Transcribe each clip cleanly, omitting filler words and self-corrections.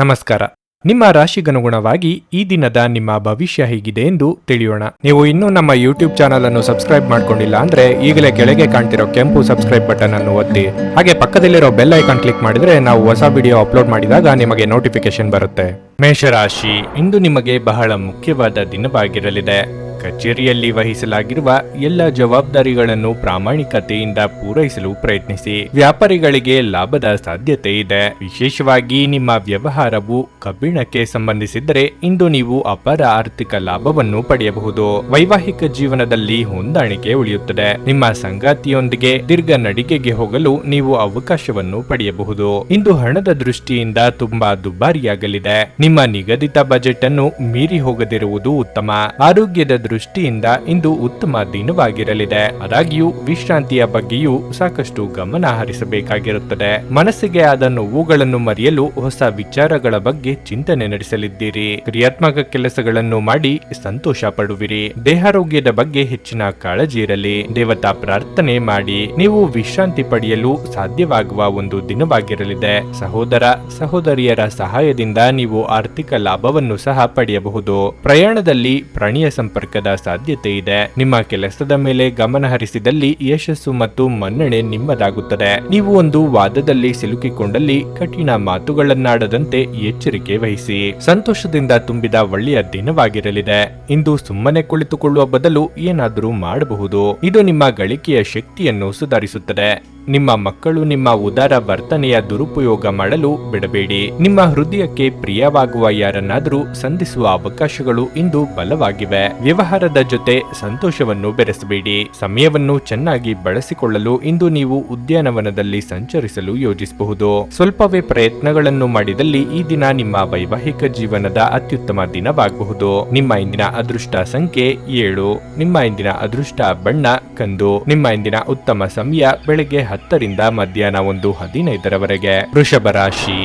ನಮಸ್ಕಾರ. ನಿಮ್ಮ ರಾಶಿಗನುಗುಣವಾಗಿ ಈ ದಿನದ ನಿಮ್ಮ ಭವಿಷ್ಯ ಹೇಗಿದೆ ಎಂದು ತಿಳಿಯೋಣ. ನೀವು ಇನ್ನೂ ನಮ್ಮ ಯೂಟ್ಯೂಬ್ ಚಾನಲ್ ಅನ್ನು ಸಬ್ಸ್ಕ್ರೈಬ್ ಮಾಡ್ಕೊಂಡಿಲ್ಲ ಅಂದ್ರೆ ಈಗಲೇ ಕೆಳಗೆ ಕಾಣ್ತಿರೋ ಕೆಂಪು ಸಬ್ಸ್ಕ್ರೈಬ್ ಬಟನ್ ಅನ್ನು ಒತ್ತಿ, ಹಾಗೆ ಪಕ್ಕದಲ್ಲಿರೋ ಬೆಲ್ ಐಕಾನ್ ಕ್ಲಿಕ್ ಮಾಡಿದ್ರೆ ನಾವು ಹೊಸ ವಿಡಿಯೋ ಅಪ್ಲೋಡ್ ಮಾಡಿದಾಗ ನಿಮಗೆ ನೋಟಿಫಿಕೇಶನ್ ಬರುತ್ತೆ. ಮೇಷರಾಶಿ, ಇಂದು ನಿಮಗೆ ಬಹಳ ಮುಖ್ಯವಾದ ದಿನವಾಗಿರಲಿದೆ. ಕಚೇರಿಯಲ್ಲಿ ವಹಿಸಲಾಗಿರುವ ಎಲ್ಲ ಜವಾಬ್ದಾರಿಗಳನ್ನು ಪ್ರಾಮಾಣಿಕತೆಯಿಂದ ಪೂರೈಸಲು ಪ್ರಯತ್ನಿಸಿ. ವ್ಯಾಪಾರಿಗಳಿಗೆ ಲಾಭದ ಸಾಧ್ಯತೆ ಇದೆ. ವಿಶೇಷವಾಗಿ ನಿಮ್ಮ ವ್ಯವಹಾರವು ಕಬ್ಬಿಣಕ್ಕೆ ಸಂಬಂಧಿಸಿದ್ದರೆ ಇಂದು ನೀವು ಅಪಾರ ಆರ್ಥಿಕ ಲಾಭವನ್ನು ಪಡೆಯಬಹುದು. ವೈವಾಹಿಕ ಜೀವನದಲ್ಲಿ ಹೊಂದಾಣಿಕೆ ಉಳಿಯುತ್ತದೆ. ನಿಮ್ಮ ಸಂಗಾತಿಯೊಂದಿಗೆ ದೀರ್ಘ ನಡಿಗೆಗೆ ಹೋಗಲು ನೀವು ಅವಕಾಶವನ್ನು ಪಡೆಯಬಹುದು. ಇಂದು ಹಣದ ದೃಷ್ಟಿಯಿಂದ ತುಂಬಾ ದುಬಾರಿಯಾಗಲಿದೆ. ನಿಮ್ಮ ನಿಗದಿತ ಬಜೆಟ್ ಅನ್ನು ಮೀರಿ ಹೋಗದಿರುವುದು ಉತ್ತಮ. ಆರೋಗ್ಯದ ದೃಷ್ಟಿಯಿಂದ ಇಂದು ಉತ್ತಮ ದಿನವಾಗಿರಲಿದೆ. ಆದಾಗ್ಯೂ ವಿಶ್ರಾಂತಿಯ ಬಗ್ಗೆಯೂ ಸಾಕಷ್ಟು ಗಮನ ಹರಿಸಬೇಕಾಗಿರುತ್ತದೆ. ಮನಸ್ಸಿಗೆ ಆದ ನೋವುಗಳನ್ನು ಮರೆಯಲು ಹೊಸ ವಿಚಾರಗಳ ಬಗ್ಗೆ ಚಿಂತನೆ ನಡೆಸಲಿದ್ದೀರಿ. ಕ್ರಿಯಾತ್ಮಕ ಕೆಲಸಗಳನ್ನು ಮಾಡಿ ಸಂತೋಷ ಪಡುವಿರಿ. ದೇಹಾರೋಗ್ಯದ ಬಗ್ಗೆ ಹೆಚ್ಚಿನ ಕಾಳಜಿ ಇರಲಿ. ದೇವತಾ ಪ್ರಾರ್ಥನೆ ಮಾಡಿ. ನೀವು ವಿಶ್ರಾಂತಿ ಪಡೆಯಲು ಸಾಧ್ಯವಾಗುವ ಒಂದು ದಿನವಾಗಿರಲಿದೆ. ಸಹೋದರ ಸಹೋದರಿಯರ ಸಹಾಯದಿಂದ ನೀವು ಆರ್ಥಿಕ ಲಾಭವನ್ನು ಸಹ ಪಡೆಯಬಹುದು. ಪ್ರಯಾಣದಲ್ಲಿ ಪ್ರಾಣಿಯ ಸಂಪರ್ಕದ ಸಾಧ್ಯತೆ ಇದೆ. ನಿಮ್ಮ ಕೆಲಸದ ಮೇಲೆ ಗಮನ ಹರಿಸಿದಲ್ಲಿ ಯಶಸ್ಸು ಮತ್ತು ಮನ್ನಣೆ ನಿಮ್ಮದಾಗುತ್ತದೆ. ನೀವು ಒಂದು ವಾದದಲ್ಲಿ ಸಿಲುಕಿಕೊಂಡಲ್ಲಿ ಕಠಿಣ ಮಾತುಗಳನ್ನಾಡದಂತೆ ಎಚ್ಚರಿಕೆ ವಹಿಸಿ. ಸಂತೋಷದಿಂದ ತುಂಬಿದ ಒಳ್ಳೆಯ ದಿನವಾಗಿರಲಿದೆ. ಇಂದು ಸುಮ್ಮನೆ ಕುಳಿತುಕೊಳ್ಳುವ ಬದಲು ಏನಾದರೂ ಮಾಡಬಹುದು. ಇದು ನಿಮ್ಮ ಗಳಿಕೆಯ ಶಕ್ತಿಯನ್ನು ಸುಧಾರಿಸುತ್ತದೆ. ನಿಮ್ಮ ಮಕ್ಕಳು ನಿಮ್ಮ ಉದಾರ ವರ್ತನೆಯ ದುರುಪಯೋಗ ಮಾಡಲು ಬಿಡಬೇಡಿ. ನಿಮ್ಮ ಹೃದಯಕ್ಕೆ ಪ್ರಿಯವಾಗುವ ಯಾರನ್ನಾದರೂ ಸಂಧಿಸುವ ಅವಕಾಶಗಳು ಇಂದು ಬಲವಾಗಿವೆ. ವ್ಯವಹಾರದ ಜೊತೆ ಸಂತೋಷವನ್ನು ಬೆರೆಸಬೇಡಿ. ಸಮಯವನ್ನು ಚೆನ್ನಾಗಿ ಬಳಸಿಕೊಳ್ಳಲು ಇಂದು ನೀವು ಉದ್ಯಾನವನದಲ್ಲಿ ಸಂಚರಿಸಲು ಯೋಜಿಸಬಹುದು. ಸ್ವಲ್ಪವೇ ಪ್ರಯತ್ನಗಳನ್ನು ಮಾಡಿದಲ್ಲಿ ಈ ದಿನ ನಿಮ್ಮ ವೈವಾಹಿಕ ಜೀವನದ ಅತ್ಯುತ್ತಮ ದಿನವಾಗಬಹುದು. ನಿಮ್ಮ ಇಂದಿನ ಅದೃಷ್ಟ ಸಂಖ್ಯೆ 7. ನಿಮ್ಮ ಇಂದಿನ ಅದೃಷ್ಟ ಬಣ್ಣ ಕಂದು. ನಿಮ್ಮ ಇಂದಿನ ಉತ್ತಮ ಸಮಯ ಬೆಳಗ್ಗೆ 10ರಿಂದ ಮಧ್ಯಾಹ್ನ 1:15 ವೃಷಭ ರಾಶಿ,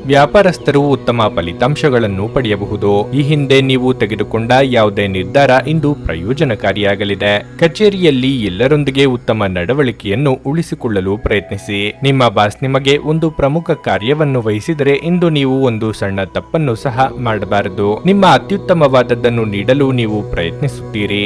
ವ್ಯಾಪಾರಸ್ಥರು ಉತ್ತಮ ಫಲಿತಾಂಶಗಳನ್ನು ಪಡೆಯಬಹುದು. ಈ ಹಿಂದೆ ನೀವು ತೆಗೆದುಕೊಂಡ ಯಾವುದೇ ನಿರ್ಧಾರ ಇಂದು ಪ್ರಯೋಜನಕಾರಿಯಾಗಲಿದೆ. ಕಚೇರಿಯಲ್ಲಿ ಎಲ್ಲರೊಂದಿಗೆ ಉತ್ತಮ ನಡವಳಿಕೆಯನ್ನು ಉಳಿಸಿಕೊಳ್ಳಲು ಪ್ರಯತ್ನಿಸಿ. ನಿಮ್ಮ ಬಾಸ್ ನಿಮಗೆ ಒಂದು ಪ್ರಮುಖ ಕಾರ್ಯವನ್ನು ವಹಿಸಿದರೆ ಇಂದು ನೀವು ಒಂದು ಸಣ್ಣ ತಪ್ಪನ್ನು ಸಹ ಮಾಡಬಾರದು. ನಿಮ್ಮ ಅತ್ಯುತ್ತಮವಾದದ್ದನ್ನು ನೀಡಲು ನೀವು ಪ್ರಯತ್ನಿಸುತ್ತೀರಿ.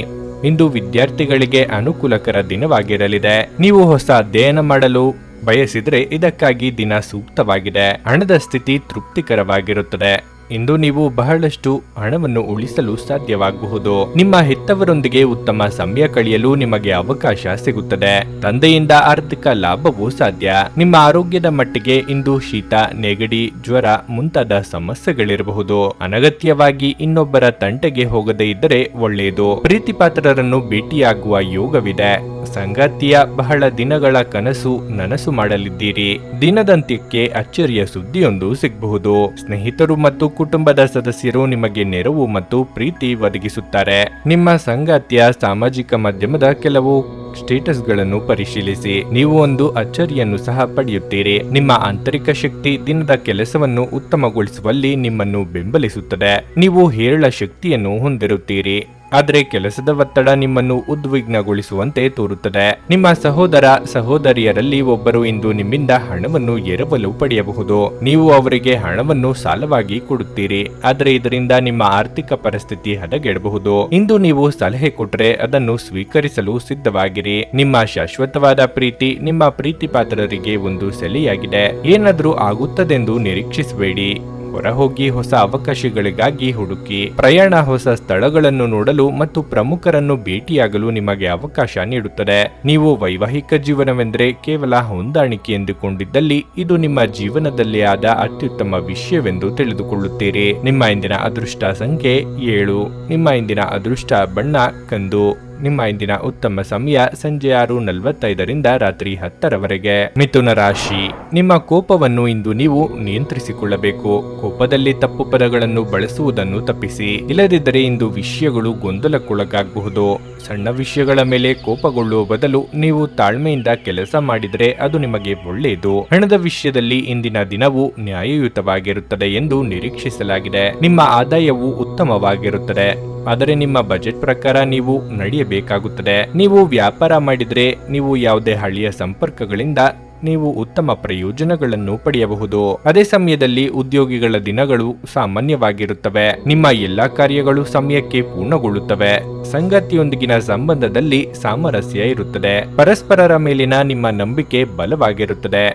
ಇಂದು ವಿದ್ಯಾರ್ಥಿಗಳಿಗೆ ಅನುಕೂಲಕರ ದಿನವಾಗಿರಲಿದೆ. ನೀವು ಹೊಸ ಅಧ್ಯಯನ ಮಾಡಲು ಬಯಸಿದ್ರೆ ಇದಕ್ಕಾಗಿ ದಿನ ಸೂಕ್ತವಾಗಿದೆ. ಹಣದ ಸ್ಥಿತಿ ತೃಪ್ತಿಕರವಾಗಿರುತ್ತದೆ. ಇಂದು ನೀವು ಬಹಳಷ್ಟು ಹಣವನ್ನು ಉಳಿಸಲು ಸಾಧ್ಯವಾಗಬಹುದು. ನಿಮ್ಮ ಹೆತ್ತವರೊಂದಿಗೆ ಉತ್ತಮ ಸಮಯ ಕಳೆಯಲು ನಿಮಗೆ ಅವಕಾಶ ಸಿಗುತ್ತದೆ. ತಂದೆಯಿಂದ ಆರ್ಥಿಕ ಲಾಭವೂ ಸಾಧ್ಯ. ನಿಮ್ಮ ಆರೋಗ್ಯದ ಮಟ್ಟಿಗೆ ಇಂದು ಶೀತ, ನೆಗಡಿ, ಜ್ವರ ಮುಂತಾದ ಸಮಸ್ಯೆಗಳಿರಬಹುದು. ಅನಗತ್ಯವಾಗಿ ಇನ್ನೊಬ್ಬರ ತಂಟೆಗೆ ಹೋಗದೇ ಇದ್ದರೆ ಒಳ್ಳೆಯದು. ಪ್ರೀತಿಪಾತ್ರರನ್ನು ಭೇಟಿಯಾಗುವ ಯೋಗವಿದೆ. ಸಂಗಾತಿಯ ಬಹಳ ದಿನಗಳ ಕನಸು ನನಸು ಮಾಡಲಿದ್ದೀರಿ. ದಿನದಂತ್ಯಕ್ಕೆ ಅಚ್ಚರಿಯ ಸುದ್ದಿಯೊಂದು ಸಿಗಬಹುದು. ಸ್ನೇಹಿತರು ಮತ್ತು ಕುಟುಂಬದ ಸದಸ್ಯರು ನಿಮಗೆ ನೆರವು ಮತ್ತು ಪ್ರೀತಿ ಒದಗಿಸುತ್ತಾರೆ. ನಿಮ್ಮ ಸಂಗಾತಿಯ ಸಾಮಾಜಿಕ ಮಾಧ್ಯಮದ ಕೆಲವು ಸ್ಟೇಟಸ್ಗಳನ್ನು ಪರಿಶೀಲಿಸಿ. ನೀವು ಒಂದು ಅಚ್ಚರಿಯನ್ನು ಸಹ ಪಡೆಯುತ್ತೀರಿ. ನಿಮ್ಮ ಆಂತರಿಕ ಶಕ್ತಿ ದಿನದ ಕೆಲಸವನ್ನು ಉತ್ತಮಗೊಳಿಸುವಲ್ಲಿ ನಿಮ್ಮನ್ನು ಬೆಂಬಲಿಸುತ್ತದೆ. ನೀವು ಹೇರಳ ಶಕ್ತಿಯನ್ನು ಹೊಂದಿರುತ್ತೀರಿ. ಆದರೆ ಕೆಲಸದ ಒತ್ತಡ ನಿಮ್ಮನ್ನು ಉದ್ವಿಗ್ನಗೊಳಿಸುವಂತೆ ತೋರುತ್ತದೆ. ನಿಮ್ಮ ಸಹೋದರ ಸಹೋದರಿಯರಲ್ಲಿ ಒಬ್ಬರು ಇಂದು ನಿಮ್ಮಿಂದ ಹಣವನ್ನು ಎರವಲು ಪಡೆಯಬಹುದು. ನೀವು ಅವರಿಗೆ ಹಣವನ್ನು ಸಾಲವಾಗಿ ಕೊಡುತ್ತೀರಿ, ಆದರೆ ಇದರಿಂದ ನಿಮ್ಮ ಆರ್ಥಿಕ ಪರಿಸ್ಥಿತಿ ಹದಗೆಡಬಹುದು. ಇಂದು ನೀವು ಸಲಹೆ ಕೊಟ್ಟರೆ ಅದನ್ನು ಸ್ವೀಕರಿಸಲು ಸಿದ್ಧವಾಗಿರಿ. ನಿಮ್ಮ ಶಾಶ್ವತವಾದ ಪ್ರೀತಿ ನಿಮ್ಮ ಪ್ರೀತಿಪಾತ್ರರಿಗೆ ಒಂದು ಸೆಲೆಯಾಗಿದೆ. ಏನಾದರೂ ಆಗುತ್ತದೆಂದು ನಿರೀಕ್ಷಿಸಬೇಡಿ. ಹೊರಹೋಗಿ ಹೊಸ ಅವಕಾಶಗಳಿಗಾಗಿ ಹುಡುಕಿ. ಪ್ರಯಾಣ ಹೊಸ ಸ್ಥಳಗಳನ್ನು ನೋಡಲು ಮತ್ತು ಪ್ರಮುಖರನ್ನು ಭೇಟಿಯಾಗಲು ನಿಮಗೆ ಅವಕಾಶ ನೀಡುತ್ತದೆ. ನೀವು ವೈವಾಹಿಕ ಜೀವನವೆಂದರೆ ಕೇವಲ ಹೊಂದಾಣಿಕೆ ಎಂದುಕೊಂಡಿದ್ದಲ್ಲಿ ಇದು ನಿಮ್ಮ ಜೀವನದಲ್ಲಿ ಆದ ಅತ್ಯುತ್ತಮ ವಿಷಯವೆಂದು ತಿಳಿದುಕೊಳ್ಳುತ್ತೀರಿ. ನಿಮ್ಮ ಇಂದಿನ ಅದೃಷ್ಟ ಸಂಖ್ಯೆ 7. ನಿಮ್ಮ ಇಂದಿನ ಅದೃಷ್ಟ ಬಣ್ಣ ಕಂದು. ನಿಮ್ಮ ಇಂದಿನ ಉತ್ತಮ ಸಮಯ ಸಂಜೆ 6:45ರಿಂದ ರಾತ್ರಿ 10ರವರೆಗೆ. ಮಿಥುನ ರಾಶಿ, ನಿಮ್ಮ ಕೋಪವನ್ನು ಇಂದು ನೀವು ನಿಯಂತ್ರಿಸಿಕೊಳ್ಳಬೇಕು. ಕೋಪದಲ್ಲಿ ತಪ್ಪು ಪದಗಳನ್ನು ಬಳಸುವುದನ್ನು ತಪ್ಪಿಸಿ. ಇಲ್ಲದಿದ್ದರೆ ಇಂದು ವಿಷಯಗಳು ಗೊಂದಲಕ್ಕೊಳಗಾಗಬಹುದು. ಸಣ್ಣ ವಿಷಯಗಳ ಮೇಲೆ ಕೋಪಗೊಳ್ಳುವ ಬದಲು ನೀವು ತಾಳ್ಮೆಯಿಂದ ಕೆಲಸ ಮಾಡಿದರೆ ಅದು ನಿಮಗೆ ಒಳ್ಳೆಯದು. ಹಣದ ವಿಷಯದಲ್ಲಿ ಇಂದಿನ ದಿನವು ನ್ಯಾಯಯುತವಾಗಿರುತ್ತದೆ ಎಂದು ನಿರೀಕ್ಷಿಸಲಾಗಿದೆ. ನಿಮ್ಮ ಆದಾಯವು ಉತ್ತಮವಾಗಿರುತ್ತದೆ. ಆದರೆ ನಿಮ್ಮ ಬಜೆಟ್ ಪ್ರಕಾರ ನೀವು ನಡೆಯಬೇಕಾಗುತ್ತದೆ. ನೀವು ವ್ಯಾಪಾರ ಮಾಡಿದ್ರೆ ನೀವು ಯಾವುದೇ ಹಳೆಯ ಸಂಪರ್ಕಗಳಿಂದ ನೀವು ಉತ್ತಮ ಪ್ರಯೋಜನಗಳನ್ನು ಪಡೆಯಬಹುದು. ಅದೇ ಸಮಯದಲ್ಲಿ ಉದ್ಯೋಗಿಗಳ ದಿನಗಳು ಸಾಮಾನ್ಯವಾಗಿರುತ್ತವೆ. ನಿಮ್ಮ ಎಲ್ಲಾ ಕಾರ್ಯಗಳು ಸಮಯಕ್ಕೆ ಪೂರ್ಣಗೊಳ್ಳುತ್ತವೆ. ಸಂಗಾತಿಯೊಂದಿಗಿನ ಸಂಬಂಧದಲ್ಲಿ ಸಾಮರಸ್ಯ ಇರುತ್ತದೆ. ಪರಸ್ಪರರ ಮೇಲಿನ ನಿಮ್ಮ ನಂಬಿಕೆ ಬಲವಾಗಿರುತ್ತದೆ.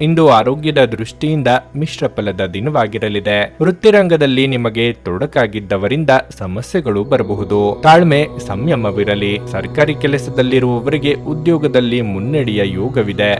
ಇಂದು ಆರೋಗ್ಯದ ದೃಷ್ಟಿಯಿಂದ ಮಿಶ್ರ ಫಲದ ದಿನವಾಗಿರಲಿದೆ. ವೃತ್ತಿರಂಗದಲ್ಲಿ ನಿಮಗೆ ತೊಡಕಾಗಿದ್ದವರಿಂದ ಸಮಸ್ಯೆಗಳು ಬರಬಹುದು. ತಾಳ್ಮೆ, ಸಂಯಮವಿರಲಿ. ಸರ್ಕಾರಿ ಕೆಲಸದಲ್ಲಿರುವವರಿಗೆ ಉದ್ಯೋಗದಲ್ಲಿ ಮುನ್ನಡೆಯ ಯೋಗವಿದೆ.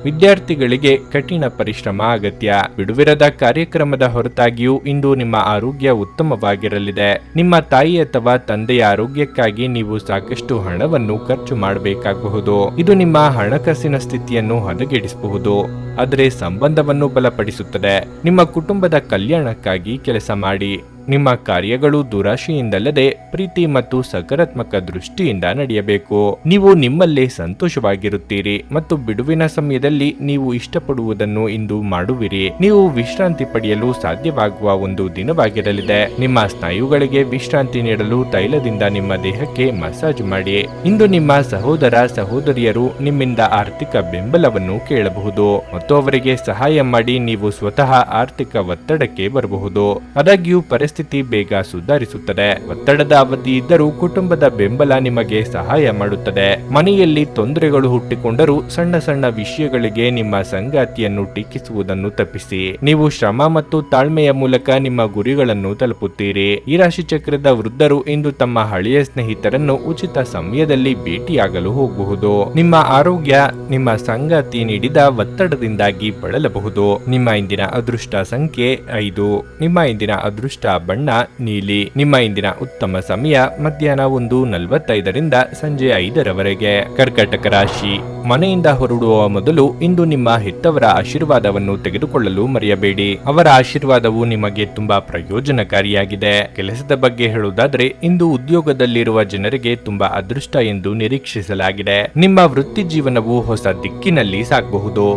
ವಿದ್ಯಾರ್ಥಿಗಳಿಗೆ ಕಠಿಣ ಪರಿಶ್ರಮ ಅಗತ್ಯ. ಬಿಡುವಿರದ ಕಾರ್ಯಕ್ರಮದ ಹೊರತಾಗಿಯೂ ಇಂದು ನಿಮ್ಮ ಆರೋಗ್ಯ ಉತ್ತಮವಾಗಿರಲಿದೆ. ನಿಮ್ಮ ತಾಯಿ ಅಥವಾ ತಂದೆಯ ಆರೋಗ್ಯಕ್ಕಾಗಿ ನೀವು ಸಾಕಷ್ಟು ಹಣವನ್ನು ಖರ್ಚು ಮಾಡಬೇಕಾಗಬಹುದು. ಇದು ನಿಮ್ಮ ಹಣಕಾಸಿನ ಸ್ಥಿತಿಯನ್ನು ಹದಗೆಡಿಸಬಹುದು, ಆದರೆ ಸಂಬಂಧವನ್ನು ಬಲಪಡಿಸುತ್ತದೆ. ನಿಮ್ಮ ಕುಟುಂಬದ ಕಲ್ಯಾಣಕ್ಕಾಗಿ ಕೆಲಸ ಮಾಡಿ. ನಿಮ್ಮ ಕಾರ್ಯಗಳು ದುರಾಶೆಯಿಂದಲ್ಲದೆ ಪ್ರೀತಿ ಮತ್ತು ಸಕಾರಾತ್ಮಕ ದೃಷ್ಟಿಯಿಂದ ನಡೆಯಬೇಕು. ನೀವು ನಿಮ್ಮಲ್ಲೇ ಸಂತೋಷವಾಗಿರುತ್ತೀರಿ ಮತ್ತು ಬಿಡುವಿನ ಸಮಯದಲ್ಲಿ ನೀವು ಇಷ್ಟಪಡುವುದನ್ನು ಇಂದು ಮಾಡುವಿರಿ. ನೀವು ವಿಶ್ರಾಂತಿ ಪಡೆಯಲು ಸಾಧ್ಯವಾಗುವ ಒಂದು ದಿನವಾಗಿರಲಿದೆ. ನಿಮ್ಮ ಸ್ನಾಯುಗಳಿಗೆ ವಿಶ್ರಾಂತಿ ನೀಡಲು ತೈಲದಿಂದ ನಿಮ್ಮ ದೇಹಕ್ಕೆ ಮಸಾಜ್ ಮಾಡಿ. ಇಂದು ನಿಮ್ಮ ಸಹೋದರ ಸಹೋದರಿಯರು ನಿಮ್ಮಿಂದ ಆರ್ಥಿಕ ಬೆಂಬಲವನ್ನು ಕೇಳಬಹುದು ಮತ್ತು ಅವರಿಗೆ ಸಹಾಯ ಮಾಡಿ ನೀವು ಸ್ವತಃ ಆರ್ಥಿಕ ಒತ್ತಡಕ್ಕೆ ಬರಬಹುದು. ಆದಾಗ್ಯೂ ಪರಿಸ್ಥಿತಿ ಬೇಗ ಸುಧಾರಿಸುತ್ತದೆ. ಒತ್ತಡದ ಅವಧಿ ಇದ್ದರೂ ಕುಟುಂಬದ ಬೆಂಬಲ ನಿಮಗೆ ಸಹಾಯ ಮಾಡುತ್ತದೆ. ಮನೆಯಲ್ಲಿ ತೊಂದರೆಗಳು ಹುಟ್ಟಿಕೊಂಡರೂ ಸಣ್ಣ ಸಣ್ಣ ವಿಷಯಗಳಿಗೆ ನಿಮ್ಮ ಸಂಗಾತಿಯನ್ನು ಟೀಕಿಸುವುದನ್ನು ತಪ್ಪಿಸಿ. ನೀವು ಶ್ರಮ ಮತ್ತು ತಾಳ್ಮೆಯ ಮೂಲಕ ನಿಮ್ಮ ಗುರಿಗಳನ್ನು ತಲುಪುತ್ತೀರಿ. ಈ ರಾಶಿ ಚಕ್ರದ ವೃದ್ಧರು ಇಂದು ತಮ್ಮ ಹಳೆಯ ಸ್ನೇಹಿತರನ್ನು ಉಚಿತ ಸಮಯದಲ್ಲಿ ಭೇಟಿಯಾಗಲು ಹೋಗಬಹುದು. ನಿಮ್ಮ ಆರೋಗ್ಯ ನಿಮ್ಮ ಸಂಗಾತಿ ನೀಡಿದ ಒತ್ತಡದಿಂದಾಗಿ ಬಳಲಬಹುದು. ನಿಮ್ಮ ಇಂದಿನ ಅದೃಷ್ಟ ಸಂಖ್ಯೆ 5. ನಿಮ್ಮ ಇಂದಿನ ಅದೃಷ್ಟ ಬಣ್ಣ ನೀಲಿ. ನಿಮ್ಮ ಇಂದಿನ ಉತ್ತಮ ಸಮಯ ಮಧ್ಯಾಹ್ನ 1:45ರಿಂದ ಸಂಜೆ 5ರವರೆಗೆ. ಕರ್ಕಾಟಕ ರಾಶಿ. ಮನೆಯಿಂದ ಹೊರಡುವ ಮೊದಲು ಇಂದು ನಿಮ್ಮ ಹೆತ್ತವರ ಆಶೀರ್ವಾದವನ್ನು ತೆಗೆದುಕೊಳ್ಳಲು ಮರೆಯಬೇಡಿ. ಅವರ ಆಶೀರ್ವಾದವು ನಿಮಗೆ ತುಂಬಾ ಪ್ರಯೋಜನಕಾರಿಯಾಗಿದೆ. ಕೆಲಸದ ಬಗ್ಗೆ ಹೇಳುವುದಾದ್ರೆ ಇಂದು ಉದ್ಯೋಗದಲ್ಲಿರುವ ಜನರಿಗೆ ತುಂಬಾ ಅದೃಷ್ಟ ಎಂದು ನಿರೀಕ್ಷಿಸಲಾಗಿದೆ. ನಿಮ್ಮ ವೃತ್ತಿ ಜೀವನವು ಹೊಸ ದಿಕ್ಕಿನಲ್ಲಿ ಸಾಗಬಹುದು.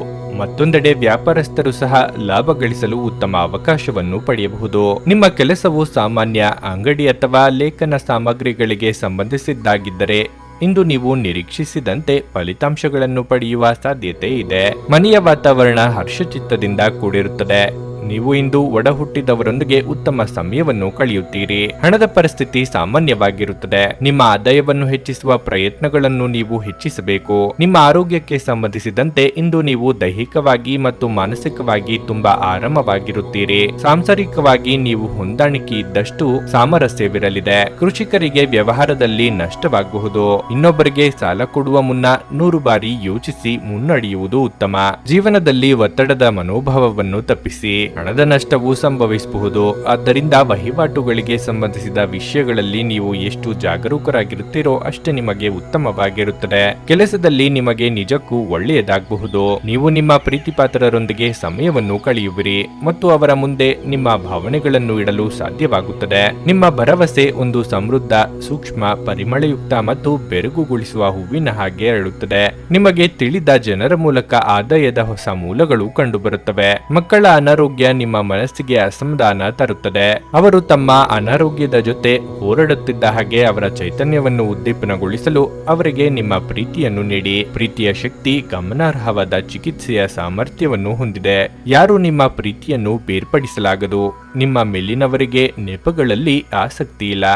ಮತ್ತೊಂದೆಡೆ ವ್ಯಾಪಾರಸ್ಥರು ಸಹ ಲಾಭ ಗಳಿಸಲು ಉತ್ತಮ ಅವಕಾಶವನ್ನು ಪಡೆಯಬಹುದು. ನಿಮ್ಮ ಕೆಲಸವು ಸಾಮಾನ್ಯ ಅಂಗಡಿ ಅಥವಾ ಲೇಖನ ಸಾಮಗ್ರಿಗಳಿಗೆ ಸಂಬಂಧಿಸಿದ್ದಾಗಿದ್ದರೆ ಇಂದು ನೀವು ನಿರೀಕ್ಷಿಸಿದಂತೆ ಫಲಿತಾಂಶಗಳನ್ನು ಪಡೆಯುವ ಸಾಧ್ಯತೆ ಇದೆ. ಮನೆಯ ವಾತಾವರಣ ಹರ್ಷಚಿತ್ತದಿಂದ ಕೂಡಿರುತ್ತದೆ. ನೀವು ಇಂದು ಒಡ ಹುಟ್ಟಿದವರೊಂದಿಗೆ ಉತ್ತಮ ಸಮಯವನ್ನು ಕಳೆಯುತ್ತೀರಿ. ಹಣದ ಪರಿಸ್ಥಿತಿ ಸಾಮಾನ್ಯವಾಗಿರುತ್ತದೆ. ನಿಮ್ಮ ಆದಾಯವನ್ನು ಹೆಚ್ಚಿಸುವ ಪ್ರಯತ್ನಗಳನ್ನು ನೀವು ಹೆಚ್ಚಿಸಬೇಕು. ನಿಮ್ಮ ಆರೋಗ್ಯಕ್ಕೆ ಸಂಬಂಧಿಸಿದಂತೆ ಇಂದು ನೀವು ದೈಹಿಕವಾಗಿ ಮತ್ತು ಮಾನಸಿಕವಾಗಿ ತುಂಬಾ ಆರಾಮವಾಗಿರುತ್ತೀರಿ. ಸಾಂಸಾರಿಕವಾಗಿ ನೀವು ಹೊಂದಾಣಿಕೆ ಇದ್ದಷ್ಟು ಸಾಮರಸ್ಯವಿರಲಿದೆ. ಕೃಷಿಕರಿಗೆ ವ್ಯವಹಾರದಲ್ಲಿ ನಷ್ಟವಾಗಬಹುದು. ಇನ್ನೊಬ್ಬರಿಗೆ ಸಾಲ ಕೊಡುವ ಮುನ್ನ 100 ಬಾರಿ ಯೋಚಿಸಿ ಮುನ್ನಡೆಯುವುದು ಉತ್ತಮ. ಜೀವನದಲ್ಲಿ ಒತ್ತಡದ ಮನೋಭಾವವನ್ನು ತಪ್ಪಿಸಿ. ಹಣದ ನಷ್ಟವು ಸಂಭವಿಸಬಹುದು. ಆದ್ದರಿಂದ ವಹಿವಾಟುಗಳಿಗೆ ಸಂಬಂಧಿಸಿದ ವಿಷಯಗಳಲ್ಲಿ ನೀವು ಎಷ್ಟು ಜಾಗರೂಕರಾಗಿರುತ್ತೀರೋ ಅಷ್ಟೇ ನಿಮಗೆ ಉತ್ತಮವಾಗಿರುತ್ತದೆ. ಕೆಲಸದಲ್ಲಿ ನಿಮಗೆ ನಿಜಕ್ಕೂ ಒಳ್ಳೆಯದಾಗಬಹುದು. ನೀವು ನಿಮ್ಮ ಪ್ರೀತಿಪಾತ್ರರೊಂದಿಗೆ ಸಮಯವನ್ನು ಕಳೆಯುವಿರಿ ಮತ್ತು ಅವರ ಮುಂದೆ ನಿಮ್ಮ ಭಾವನೆಗಳನ್ನು ಇಡಲು ಸಾಧ್ಯವಾಗುತ್ತದೆ. ನಿಮ್ಮ ಭರವಸೆ ಒಂದು ಸಮೃದ್ಧ, ಸೂಕ್ಷ್ಮ, ಪರಿಮಳಯುಕ್ತ ಮತ್ತು ಬೆರಗುಗೊಳಿಸುವ ಹೂವಿನ ಹಾಗೆ ಅರಳುತ್ತದೆ. ನಿಮಗೆ ತಿಳಿದ ಜನರ ಮೂಲಕ ಆದಾಯದ ಹೊಸ ಮೂಲಗಳು ಕಂಡುಬರುತ್ತವೆ. ಮಕ್ಕಳ ಅನಾರೋಗ್ಯ ನಿಮ್ಮ ಮನಸ್ಸಿಗೆ ಅಸಮಾಧಾನ ತರುತ್ತದೆ. ಅವರು ತಮ್ಮ ಅನಾರೋಗ್ಯದ ಜೊತೆ ಹೋರಾಡುತ್ತಿದ್ದ ಹಾಗೆ ಅವರ ಚೈತನ್ಯವನ್ನು ಉದ್ದೀಪನಗೊಳಿಸಲು ಅವರಿಗೆ ನಿಮ್ಮ ಪ್ರೀತಿಯನ್ನು ನೀಡಿ. ಪ್ರೀತಿಯ ಶಕ್ತಿ ಗಮನಾರ್ಹವಾದ ಚಿಕಿತ್ಸೆಯ ಸಾಮರ್ಥ್ಯವನ್ನು ಹೊಂದಿದೆ. ಯಾರು ನಿಮ್ಮ ಪ್ರೀತಿಯನ್ನು ಬೇರ್ಪಡಿಸಲಾಗದು. ನಿಮ್ಮ ಮೇಲಿನವರಿಗೆ ನೆಪಗಳಲ್ಲಿ ಆಸಕ್ತಿ ಇಲ್ಲ.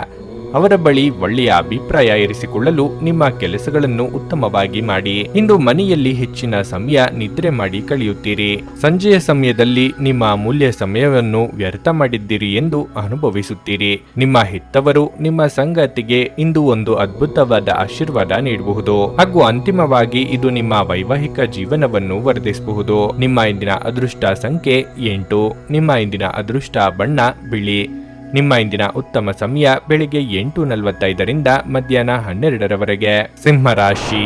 ಅವರ ಬಳಿ ಒಳ್ಳೆಯ ಅಭಿಪ್ರಾಯ ಇರಿಸಿಕೊಳ್ಳಲು ನಿಮ್ಮ ಕೆಲಸಗಳನ್ನು ಉತ್ತಮವಾಗಿ ಮಾಡಿ. ಇಂದು ಮನೆಯಲ್ಲಿ ಹೆಚ್ಚಿನ ಸಮಯ ನಿದ್ರೆ ಮಾಡಿ ಕಳೆಯುತ್ತೀರಿ. ಸಂಜೆಯ ಸಮಯದಲ್ಲಿ ನಿಮ್ಮ ಅಮೂಲ್ಯ ಸಮಯವನ್ನು ವ್ಯರ್ಥ ಮಾಡಿದ್ದೀರಿ ಎಂದು ಅನುಭವಿಸುತ್ತೀರಿ. ನಿಮ್ಮ ಹೆತ್ತವರು ನಿಮ್ಮ ಸಂಗಾತಿಗೆ ಇಂದು ಒಂದು ಅದ್ಭುತವಾದ ಆಶೀರ್ವಾದ ನೀಡಬಹುದು ಹಾಗೂ ಅಂತಿಮವಾಗಿ ಇದು ನಿಮ್ಮ ವೈವಾಹಿಕ ಜೀವನವನ್ನು ವರ್ಧಿಸಬಹುದು. ನಿಮ್ಮ ಇಂದಿನ ಅದೃಷ್ಟ ಸಂಖ್ಯೆ 8. ನಿಮ್ಮ ಇಂದಿನ ಅದೃಷ್ಟ ಬಣ್ಣ ಬಿಳಿ. ನಿಮ್ಮ ಇಂದಿನ ಉತ್ತಮ ಸಮಯ ಬೆಳಿಗ್ಗೆ 8:45ರಿಂದ ಮಧ್ಯಾಹ್ನ 12ರವರೆಗೆ. ಸಿಂಹರಾಶಿ.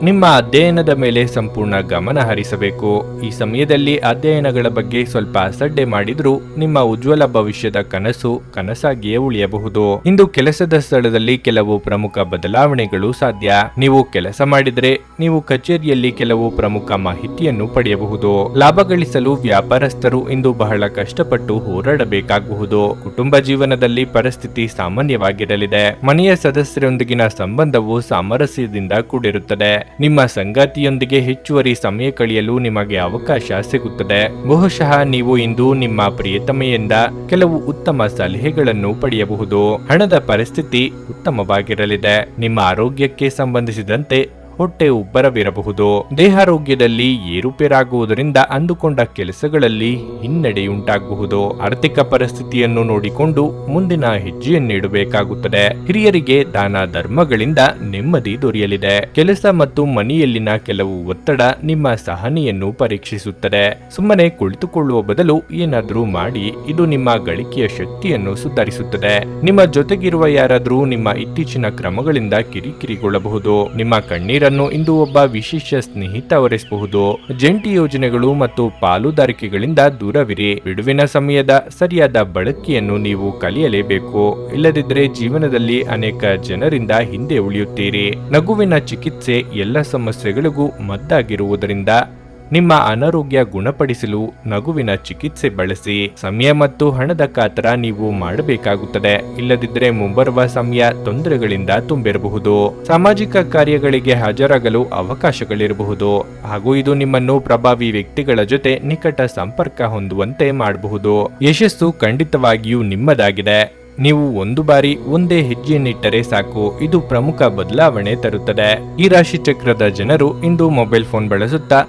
ನಿಮ್ಮ ಅಧ್ಯಯನದ ಮೇಲೆ ಸಂಪೂರ್ಣ ಗಮನ ಹರಿಸಬೇಕು. ಈ ಸಮಯದಲ್ಲಿ ಅಧ್ಯಯನಗಳ ಬಗ್ಗೆ ಸ್ವಲ್ಪ ಅಸಡ್ಡೆ ಮಾಡಿದ್ರೂ ನಿಮ್ಮ ಉಜ್ವಲ ಭವಿಷ್ಯದ ಕನಸು ಕನಸಾಗಿಯೇ ಉಳಿಯಬಹುದು. ಇಂದು ಕೆಲಸದ ಸ್ಥಳದಲ್ಲಿ ಕೆಲವು ಪ್ರಮುಖ ಬದಲಾವಣೆಗಳು ಸಾಧ್ಯ. ನೀವು ಕೆಲಸ ಮಾಡಿದರೆ ನೀವು ಕಚೇರಿಯಲ್ಲಿ ಕೆಲವು ಪ್ರಮುಖ ಮಾಹಿತಿಯನ್ನು ಪಡೆಯಬಹುದು. ಲಾಭ ಗಳಿಸಲು ವ್ಯಾಪಾರಸ್ಥರು ಇಂದು ಬಹಳ ಕಷ್ಟಪಟ್ಟು ಹೋರಾಡಬೇಕಾಗಬಹುದು. ಕುಟುಂಬ ಜೀವನದಲ್ಲಿ ಪರಿಸ್ಥಿತಿ ಸಾಮಾನ್ಯವಾಗಿರಲಿದೆ. ಮನೆಯ ಸದಸ್ಯರೊಂದಿಗಿನ ಸಂಬಂಧವು ಸಾಮರಸ್ಯದಿಂದ ಕೂಡಿರುತ್ತದೆ. ನಿಮ್ಮ ಸಂಗಾತಿಯೊಂದಿಗೆ ಹೆಚ್ಚುವರಿ ಸಮಯ ಕಳೆಯಲು ನಿಮಗೆ ಅವಕಾಶ ಸಿಗುತ್ತದೆ. ಬಹುಶಃ ನೀವು ಇಂದು ನಿಮ್ಮ ಪ್ರಿಯತಮೆಯಿಂದ ಕೆಲವು ಉತ್ತಮ ಸಲಹೆಗಳನ್ನು ಪಡೆಯಬಹುದು. ಹಣದ ಪರಿಸ್ಥಿತಿ ಉತ್ತಮವಾಗಿರಲಿದೆ. ನಿಮ್ಮ ಆರೋಗ್ಯಕ್ಕೆ ಸಂಬಂಧಿಸಿದಂತೆ ಹೊಟ್ಟೆ ಉಬ್ಬರವಿರಬಹುದು. ದೇಹಾರೋಗ್ಯದಲ್ಲಿ ಏರುಪೇರಾಗುವುದರಿಂದ ಅಂದುಕೊಂಡ ಕೆಲಸಗಳಲ್ಲಿ ಹಿನ್ನಡೆಯುಂಟಾಗಬಹುದು. ಆರ್ಥಿಕ ಪರಿಸ್ಥಿತಿಯನ್ನು ನೋಡಿಕೊಂಡು ಮುಂದಿನ ಹೆಜ್ಜೆಯನ್ನಿಡಬೇಕಾಗುತ್ತದೆ. ಹಿರಿಯರಿಗೆ ದಾನ ಧರ್ಮಗಳಿಂದ ನೆಮ್ಮದಿ ದೊರೆಯಲಿದೆ. ಕೆಲಸ ಮತ್ತು ಮನೆಯಲ್ಲಿನ ಕೆಲವು ಒತ್ತಡ ನಿಮ್ಮ ಸಹನೆಯನ್ನು ಪರೀಕ್ಷಿಸುತ್ತದೆ. ಸುಮ್ಮನೆ ಕುಳಿತುಕೊಳ್ಳುವ ಬದಲು ಏನಾದರೂ ಮಾಡಿ. ಇದು ನಿಮ್ಮ ಗಳಿಕೆಯ ಶಕ್ತಿಯನ್ನು ಸುಧಾರಿಸುತ್ತದೆ. ನಿಮ್ಮ ಜೊತೆಗಿರುವ ಯಾರಾದರೂ ನಿಮ್ಮ ಇತ್ತೀಚಿನ ಕ್ರಮಗಳಿಂದ ಕಿರಿಕಿರಿಗೊಳ್ಳಬಹುದು. ನಿಮ್ಮ ಕಣ್ಣೀರ ಇಂದು ಒಬ್ಬ ವಿಶೇಷ ಸ್ನೇಹಿತ ಒರೆಸಬಹುದು. ಜಂಟಿ ಯೋಜನೆಗಳು ಮತ್ತು ಪಾಲುದಾರಿಕೆಗಳಿಂದ ದೂರವಿರಿ. ಬಿಡುವಿನ ಸಮಯದ ಸರಿಯಾದ ಬಳಕೆಯನ್ನು ನೀವು ಕಲಿಯಲೇಬೇಕು. ಇಲ್ಲದಿದ್ದರೆ ಜೀವನದಲ್ಲಿ ಅನೇಕ ಜನರಿಂದ ಹಿಂದೆ ಉಳಿಯುತ್ತೀರಿ. ನಗುವಿನ ಚಿಕಿತ್ಸೆ ಎಲ್ಲ ಸಮಸ್ಯೆಗಳಿಗೂ ಮದ್ದಾಗಿರುವುದರಿಂದ ನಿಮ್ಮ ಅನಾರೋಗ್ಯ ಗುಣಪಡಿಸಲು ನಗುವಿನ ಚಿಕಿತ್ಸೆ ಬಳಸಿ. ಸಮಯ ಮತ್ತು ಹಣದ ಕಾತರ ನೀವು ಮಾಡಬೇಕಾಗುತ್ತದೆ. ಇಲ್ಲದಿದ್ದರೆ ಮುಂಬರುವ ಸಮಯ ತೊಂದರೆಗಳಿಂದ ತುಂಬಿರಬಹುದು. ಸಾಮಾಜಿಕ ಕಾರ್ಯಗಳಿಗೆ ಹಾಜರಾಗಲು ಅವಕಾಶಗಳಿರಬಹುದು ಹಾಗೂ ಇದು ನಿಮ್ಮನ್ನು ಪ್ರಭಾವಿ ವ್ಯಕ್ತಿಗಳ ಜೊತೆ ನಿಕಟ ಸಂಪರ್ಕ ಹೊಂದುವಂತೆ ಮಾಡಬಹುದು. ಯಶಸ್ಸು ಖಂಡಿತವಾಗಿಯೂ ನಿಮ್ಮದಾಗಿದೆ. ನೀವು ಒಂದು ಬಾರಿ ಒಂದೇ ಹೆಜ್ಜೆಯನ್ನಿಟ್ಟರೆ ಸಾಕು. ಇದು ಪ್ರಮುಖ ಬದಲಾವಣೆ ತರುತ್ತದೆ. ಈ ರಾಶಿ ಚಕ್ರದ ಜನರು ಇಂದು ಮೊಬೈಲ್ ಫೋನ್ ಬಳಸುತ್ತಾ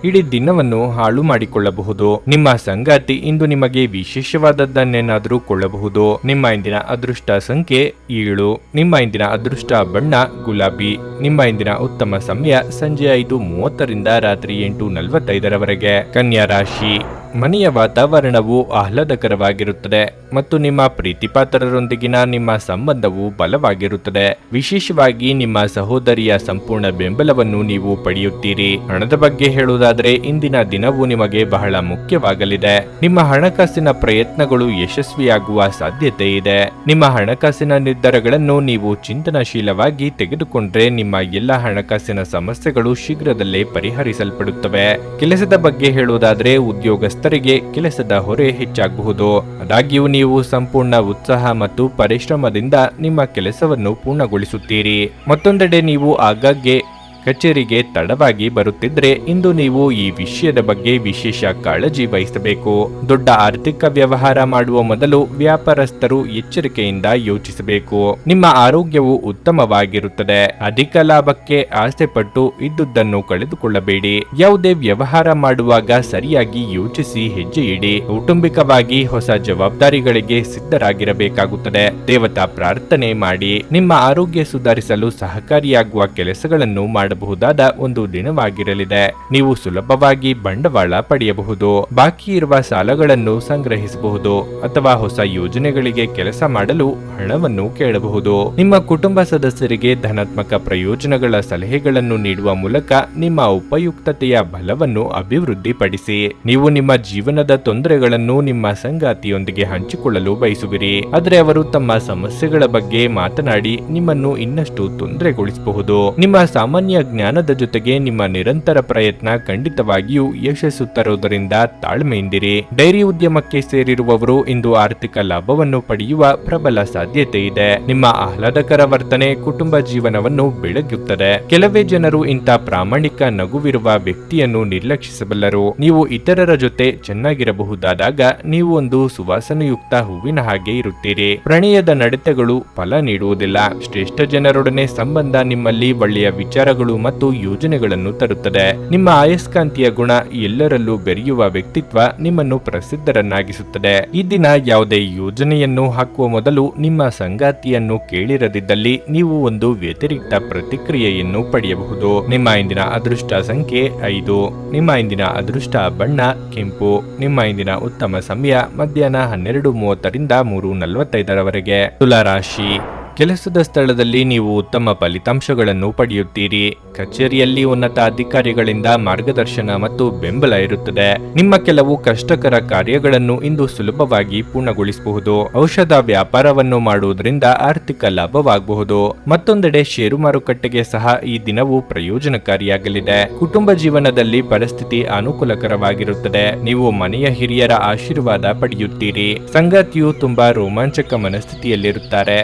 ಇಡೀ ದಿನವನ್ನು ಹಾಳು ಮಾಡಿಕೊಳ್ಳಬಹುದು. ನಿಮ್ಮ ಸಂಗಾತಿ ಇಂದು ನಿಮಗೆ ವಿಶೇಷವಾದದ್ದನ್ನೇನಾದರೂ ಕೊಳ್ಳಬಹುದು. ನಿಮ್ಮ ಇಂದಿನ ಅದೃಷ್ಟ ಸಂಖ್ಯೆ 7. ನಿಮ್ಮ ಇಂದಿನ ಅದೃಷ್ಟ ಬಣ್ಣ ಗುಲಾಬಿ. ನಿಮ್ಮ ಇಂದಿನ ಉತ್ತಮ ಸಮಯ ಸಂಜೆ 5:30ರಿಂದ ರಾತ್ರಿ 8:45ರವರೆಗೆ. ಕನ್ಯಾ ರಾಶಿ. ಮನೆಯ ವಾತಾವರಣವು ಆಹ್ಲಾದಕರವಾಗಿರುತ್ತದೆ ಮತ್ತು ನಿಮ್ಮ ಪ್ರೀತಿಪಾತ್ರರೊಂದಿಗಿನ ನಿಮ್ಮ ಸಂಬಂಧವು ಬಲವಾಗಿರುತ್ತದೆ. ವಿಶೇಷವಾಗಿ ನಿಮ್ಮ ಸಹೋದರಿಯ ಸಂಪೂರ್ಣ ಬೆಂಬಲವನ್ನು ನೀವು ಪಡೆಯುತ್ತೀರಿ. ಹಣದ ಬಗ್ಗೆ ಹೇಳುವುದಾದರೆ ಇಂದಿನ ದಿನವು ನಿಮಗೆ ಬಹಳ ಮುಖ್ಯವಾಗಲಿದೆ. ನಿಮ್ಮ ಹಣಕಾಸಿನ ಪ್ರಯತ್ನಗಳು ಯಶಸ್ವಿಯಾಗುವ ಸಾಧ್ಯತೆ ಇದೆ. ನಿಮ್ಮ ಹಣಕಾಸಿನ ನಿರ್ಧಾರಗಳನ್ನು ನೀವು ಚಿಂತನಶೀಲವಾಗಿ ತೆಗೆದುಕೊಂಡ್ರೆ ನಿಮ್ಮ ಎಲ್ಲ ಹಣಕಾಸಿನ ಸಮಸ್ಯೆಗಳು ಶೀಘ್ರದಲ್ಲೇ ಪರಿಹರಿಸಲ್ಪಡುತ್ತವೆ. ಕೆಲಸದ ಬಗ್ಗೆ ಹೇಳುವುದಾದರೆ ಉದ್ಯೋಗಸ್ಥರಿಗೆ ಕೆಲಸದ ಹೊರೆ ಹೆಚ್ಚಾಗಬಹುದು. ಆದಾಗ್ಯೂ ನೀವು ಸಂಪೂರ್ಣ ಉತ್ಸಾಹ ಮತ್ತು ಪರಿಶ್ರಮದಿಂದ ನಿಮ್ಮ ಕೆಲಸವನ್ನು ಪೂರ್ಣಗೊಳಿಸುತ್ತೀರಿ. ಮತ್ತೊಂದೆಡೆ ನೀವು ಆಗಾಗ್ಗೆ ಕಚೇರಿಗೆ ತಡವಾಗಿ ಬರುತ್ತಿದ್ರೆ ಇಂದು ನೀವು ಈ ವಿಷಯದ ಬಗ್ಗೆ ವಿಶೇಷ ಕಾಳಜಿ ವಹಿಸಬೇಕು. ದೊಡ್ಡ ಆರ್ಥಿಕ ವ್ಯವಹಾರ ಮಾಡುವ ಮೊದಲು ವ್ಯಾಪಾರಸ್ಥರು ಎಚ್ಚರಿಕೆಯಿಂದ ಯೋಚಿಸಬೇಕು. ನಿಮ್ಮ ಆರೋಗ್ಯವು ಉತ್ತಮವಾಗಿರುತ್ತದೆ. ಅಧಿಕ ಲಾಭಕ್ಕೆ ಆಸೆ ಪಟ್ಟು ಇದ್ದುದನ್ನು ಕಳೆದುಕೊಳ್ಳಬೇಡಿ. ಯಾವುದೇ ವ್ಯವಹಾರ ಮಾಡುವಾಗ ಸರಿಯಾಗಿ ಯೋಚಿಸಿ ಹೆಜ್ಜೆ ಇಡಿ. ಕೌಟುಂಬಿಕವಾಗಿ ಹೊಸ ಜವಾಬ್ದಾರಿಗಳಿಗೆ ಸಿದ್ಧರಾಗಿರಬೇಕಾಗುತ್ತದೆ. ದೇವತಾ ಪ್ರಾರ್ಥನೆ ಮಾಡಿ. ನಿಮ್ಮ ಆರೋಗ್ಯ ಸುಧಾರಿಸಲು ಸಹಕಾರಿಯಾಗುವ ಕೆಲಸಗಳನ್ನು ಮಾಡಬಹುದಾದ ಒಂದು ದಿನವಾಗಿರಲಿದೆ. ನೀವು ಸುಲಭವಾಗಿ ಬಂಡವಾಳ ಪಡೆಯಬಹುದು. ಬಾಕಿ ಇರುವ ಸಾಲಗಳನ್ನು ಸಂಗ್ರಹಿಸಬಹುದು ಅಥವಾ ಹೊಸ ಯೋಜನೆಗಳಿಗೆ ಕೆಲಸ ಮಾಡಲು ಹಣವನ್ನು ಕೇಳಬಹುದು. ನಿಮ್ಮ ಕುಟುಂಬ ಸದಸ್ಯರಿಗೆ ಧನಾತ್ಮಕ ಪ್ರಯೋಜನಗಳ ಸಲಹೆಗಳನ್ನು ನೀಡುವ ಮೂಲಕ ನಿಮ್ಮ ಉಪಯುಕ್ತತೆಯ ಬಲವನ್ನು ಅಭಿವೃದ್ಧಿಪಡಿಸಿ. ನೀವು ನಿಮ್ಮ ಜೀವನದ ತೊಂದರೆಗಳನ್ನು ನಿಮ್ಮ ಸಂಗಾತಿಯೊಂದಿಗೆ ಹಂಚಿಕೊಳ್ಳಲು ಬಯಸುವಿರಿ, ಆದರೆ ಅವರು ತಮ್ಮ ಸಮಸ್ಯೆಗಳ ಬಗ್ಗೆ ಮಾತನಾಡಿ ನಿಮ್ಮನ್ನು ಇನ್ನಷ್ಟು ತೊಂದರೆಗೊಳಿಸಬಹುದು. ನಿಮ್ಮ ಸಾಮಾನ್ಯ ಜ್ಞಾನದ ಜೊತೆಗೆ ನಿಮ್ಮ ನಿರಂತರ ಪ್ರಯತ್ನ ಖಂಡಿತವಾಗಿಯೂ ಯಶಸ್ಸು ತರುವುದರಿಂದ ತಾಳ್ಮೆಯಿಂದಿರಿ. ಡೈರಿ ಉದ್ಯಮಕ್ಕೆ ಸೇರಿರುವವರು ಇಂದು ಆರ್ಥಿಕ ಲಾಭವನ್ನು ಪಡೆಯುವ ಪ್ರಬಲ ಸಾಧ್ಯತೆ ಇದೆ. ನಿಮ್ಮ ಆಹ್ಲಾದಕರ ವರ್ತನೆ ಕುಟುಂಬ ಜೀವನವನ್ನು ಬೆಳಗುತ್ತದೆ. ಕೆಲವೇ ಜನರು ಇಂಥ ಪ್ರಾಮಾಣಿಕ ನಗುವಿರುವ ವ್ಯಕ್ತಿಯನ್ನು ನಿರ್ಲಕ್ಷಿಸಬಲ್ಲರು. ನೀವು ಇತರರ ಜೊತೆ ಚೆನ್ನಾಗಿರಬಹುದಾದಾಗ ನೀವು ಒಂದು ಸುವಾಸನೆಯುಕ್ತ ಹೂವಿನ ಹಾಗೆ ಇರುತ್ತೀರಿ. ಪ್ರಣಯದ ನಡತೆಗಳು ಫಲ ನೀಡುವುದಿಲ್ಲ. ಶ್ರೇಷ್ಠ ಜನರೊಡನೆ ಸಂಬಂಧ ನಿಮ್ಮಲ್ಲಿ ಒಳ್ಳೆಯ ವಿಚಾರಗಳು ಮತ್ತು ಯೋಜನೆಗಳನ್ನು ತರುತ್ತದೆ. ನಿಮ್ಮ ಅಯಸ್ಕಾಂತೀಯ ಗುಣ ಎಲ್ಲರಲ್ಲೂ ಬೆರೆಯುವ ವ್ಯಕ್ತಿತ್ವ ನಿಮ್ಮನ್ನು ಪ್ರಸಿದ್ಧರನ್ನಾಗಿಸುತ್ತದೆ. ಈ ದಿನ ಯಾವುದೇ ಯೋಜನೆಯನ್ನು ಹಾಕುವ ಮೊದಲು ನಿಮ್ಮ ಸಂಗಾತಿಯನ್ನು ಕೇಳಿರದಿದ್ದಲ್ಲಿ ನೀವು ಒಂದು ವ್ಯತಿರಿಕ್ತ ಪ್ರತಿಕ್ರಿಯೆಯನ್ನು ಪಡೆಯಬಹುದು. ನಿಮ್ಮ ಇಂದಿನ ಅದೃಷ್ಟ ಸಂಖ್ಯೆ 5. ನಿಮ್ಮ ಇಂದಿನ ಅದೃಷ್ಟ ಬಣ್ಣ ಕೆಂಪು. ನಿಮ್ಮ ಇಂದಿನ ಉತ್ತಮ ಸಮಯ ಮಧ್ಯಾಹ್ನ 12:30ರಿಂದ 3:45ರವರೆಗೆ. ತುಲಾ ರಾಶಿ. ಕೆಲಸದ ಸ್ಥಳದಲ್ಲಿ ನೀವು ಉತ್ತಮ ಫಲಿತಾಂಶಗಳನ್ನು ಪಡೆಯುತ್ತೀರಿ. ಕಚೇರಿಯಲ್ಲಿ ಉನ್ನತ ಅಧಿಕಾರಿಗಳಿಂದ ಮಾರ್ಗದರ್ಶನ ಮತ್ತು ಬೆಂಬಲ ಇರುತ್ತದೆ. ನಿಮ್ಮ ಕೆಲವು ಕಷ್ಟಕರ ಕಾರ್ಯಗಳನ್ನು ಇಂದು ಸುಲಭವಾಗಿ ಪೂರ್ಣಗೊಳಿಸಬಹುದು. ಔಷಧ ವ್ಯಾಪಾರವನ್ನು ಮಾಡುವುದರಿಂದ ಆರ್ಥಿಕ ಲಾಭವಾಗಬಹುದು. ಮತ್ತೊಂದೆಡೆ ಷೇರು ಮಾರುಕಟ್ಟೆಗೆ ಸಹ ಈ ದಿನವು ಪ್ರಯೋಜನಕಾರಿಯಾಗಲಿದೆ. ಕುಟುಂಬ ಜೀವನದಲ್ಲಿ ಪರಿಸ್ಥಿತಿ ಅನುಕೂಲಕರವಾಗಿರುತ್ತದೆ. ನೀವು ಮನೆಯ ಹಿರಿಯರ ಆಶೀರ್ವಾದ ಪಡೆಯುತ್ತೀರಿ. ಸಂಗಾತಿಯು ತುಂಬಾ ರೋಮಾಂಚಕ ಮನಸ್ಥಿತಿಯಲ್ಲಿರುತ್ತಾರೆ.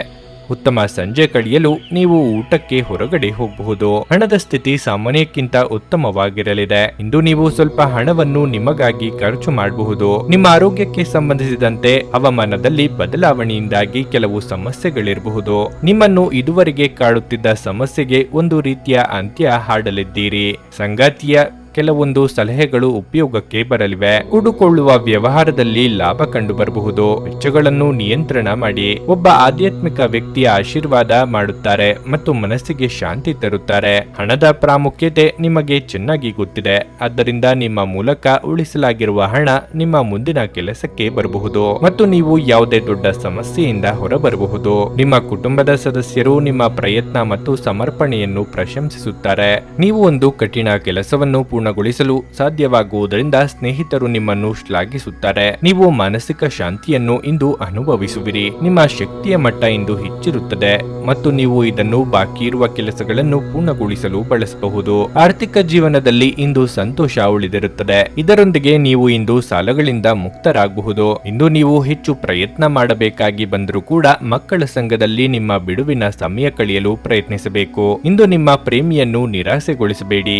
ಉತ್ತಮ ಸಂಜೆ ಕಳೆಯಲು ನೀವು ಊಟಕ್ಕೆ ಹೊರಗಡೆ ಹೋಗಬಹುದು. ಹಣದ ಸ್ಥಿತಿ ಸಾಮಾನ್ಯಕ್ಕಿಂತ ಉತ್ತಮವಾಗಿರಲಿದೆ. ಇಂದು ನೀವು ಸ್ವಲ್ಪ ಹಣವನ್ನು ನಿಮಗಾಗಿ ಖರ್ಚು ಮಾಡಬಹುದು. ನಿಮ್ಮ ಆರೋಗ್ಯಕ್ಕೆ ಸಂಬಂಧಿಸಿದಂತೆ ಹವಾಮಾನದಲ್ಲಿ ಬದಲಾವಣೆಯಿಂದಾಗಿ ಕೆಲವು ಸಮಸ್ಯೆಗಳಿರಬಹುದು. ನಿಮ್ಮನ್ನು ಇದುವರೆಗೆ ಕಾಡುತ್ತಿದ್ದ ಸಮಸ್ಯೆಗೆ ಒಂದು ರೀತಿಯ ಅಂತ್ಯ ಹಾಡಲಿದ್ದೀರಿ. ಸಂಗಾತಿಯ ಕೆಲವೊಂದು ಸಲಹೆಗಳು ಉಪಯೋಗಕ್ಕೆ ಬರಲಿವೆ. ಕೂಡಿಕೊಳ್ಳುವ ವ್ಯವಹಾರದಲ್ಲಿ ಲಾಭ ಕಂಡು ಬರಬಹುದು. ವೆಚ್ಚಗಳನ್ನು ನಿಯಂತ್ರಣ ಮಾಡಿ. ಒಬ್ಬ ಆಧ್ಯಾತ್ಮಿಕ ವ್ಯಕ್ತಿಯ ಆಶೀರ್ವಾದ ಮಾಡುತ್ತಾರೆ ಮತ್ತು ಮನಸ್ಸಿಗೆ ಶಾಂತಿ ತರುತ್ತಾರೆ. ಹಣದ ಪ್ರಾಮುಖ್ಯತೆ ನಿಮಗೆ ಚೆನ್ನಾಗಿ ಗೊತ್ತಿದೆ. ಆದ್ದರಿಂದ ನಿಮ್ಮ ಮೂಲಕ ಉಳಿಸಲಾಗಿರುವ ಹಣ ನಿಮ್ಮ ಮುಂದಿನ ಕೆಲಸಕ್ಕೆ ಬರಬಹುದು ಮತ್ತು ನೀವು ಯಾವುದೇ ದೊಡ್ಡ ಸಮಸ್ಯೆಯಿಂದ ಹೊರಬರಬಹುದು. ನಿಮ್ಮ ಕುಟುಂಬದ ಸದಸ್ಯರು ನಿಮ್ಮ ಪ್ರಯತ್ನ ಮತ್ತು ಸಮರ್ಪಣೆಯನ್ನು ಪ್ರಶಂಸಿಸುತ್ತಾರೆ. ನೀವು ಒಂದು ಕಠಿಣ ಕೆಲಸವನ್ನು ಪೂರ್ಣಗೊಳಿಸಲು ಸಾಧ್ಯವಾಗುವುದರಿಂದ ಸ್ನೇಹಿತರು ನಿಮ್ಮನ್ನು ಶ್ಲಾಘಿಸುತ್ತಾರೆ. ನೀವು ಮಾನಸಿಕ ಶಾಂತಿಯನ್ನು ಇಂದು ಅನುಭವಿಸುವಿರಿ. ನಿಮ್ಮ ಶಕ್ತಿಯ ಮಟ್ಟ ಇಂದು ಹೆಚ್ಚಿರುತ್ತದೆ ಮತ್ತು ನೀವು ಇದನ್ನು ಬಾಕಿ ಇರುವ ಕೆಲಸಗಳನ್ನು ಪೂರ್ಣಗೊಳಿಸಲು ಬಳಸಬಹುದು. ಆರ್ಥಿಕ ಜೀವನದಲ್ಲಿ ಇಂದು ಸಂತೋಷ ಉಳಿದಿರುತ್ತದೆ. ಇದರೊಂದಿಗೆ ನೀವು ಇಂದು ಸಾಲಗಳಿಂದ ಮುಕ್ತರಾಗಬಹುದು. ಇಂದು ನೀವು ಹೆಚ್ಚು ಪ್ರಯತ್ನ ಮಾಡಬೇಕಾಗಿ ಬಂದರೂ ಕೂಡ ಮಕ್ಕಳ ಸಂಘದಲ್ಲಿ ನಿಮ್ಮ ಬಿಡುವಿನ ಸಮಯ ಕಳೆಯಲು ಪ್ರಯತ್ನಿಸಬೇಕು. ಇಂದು ನಿಮ್ಮ ಪ್ರೇಮಿಯನ್ನು ನಿರಾಸೆಗೊಳಿಸಬೇಡಿ.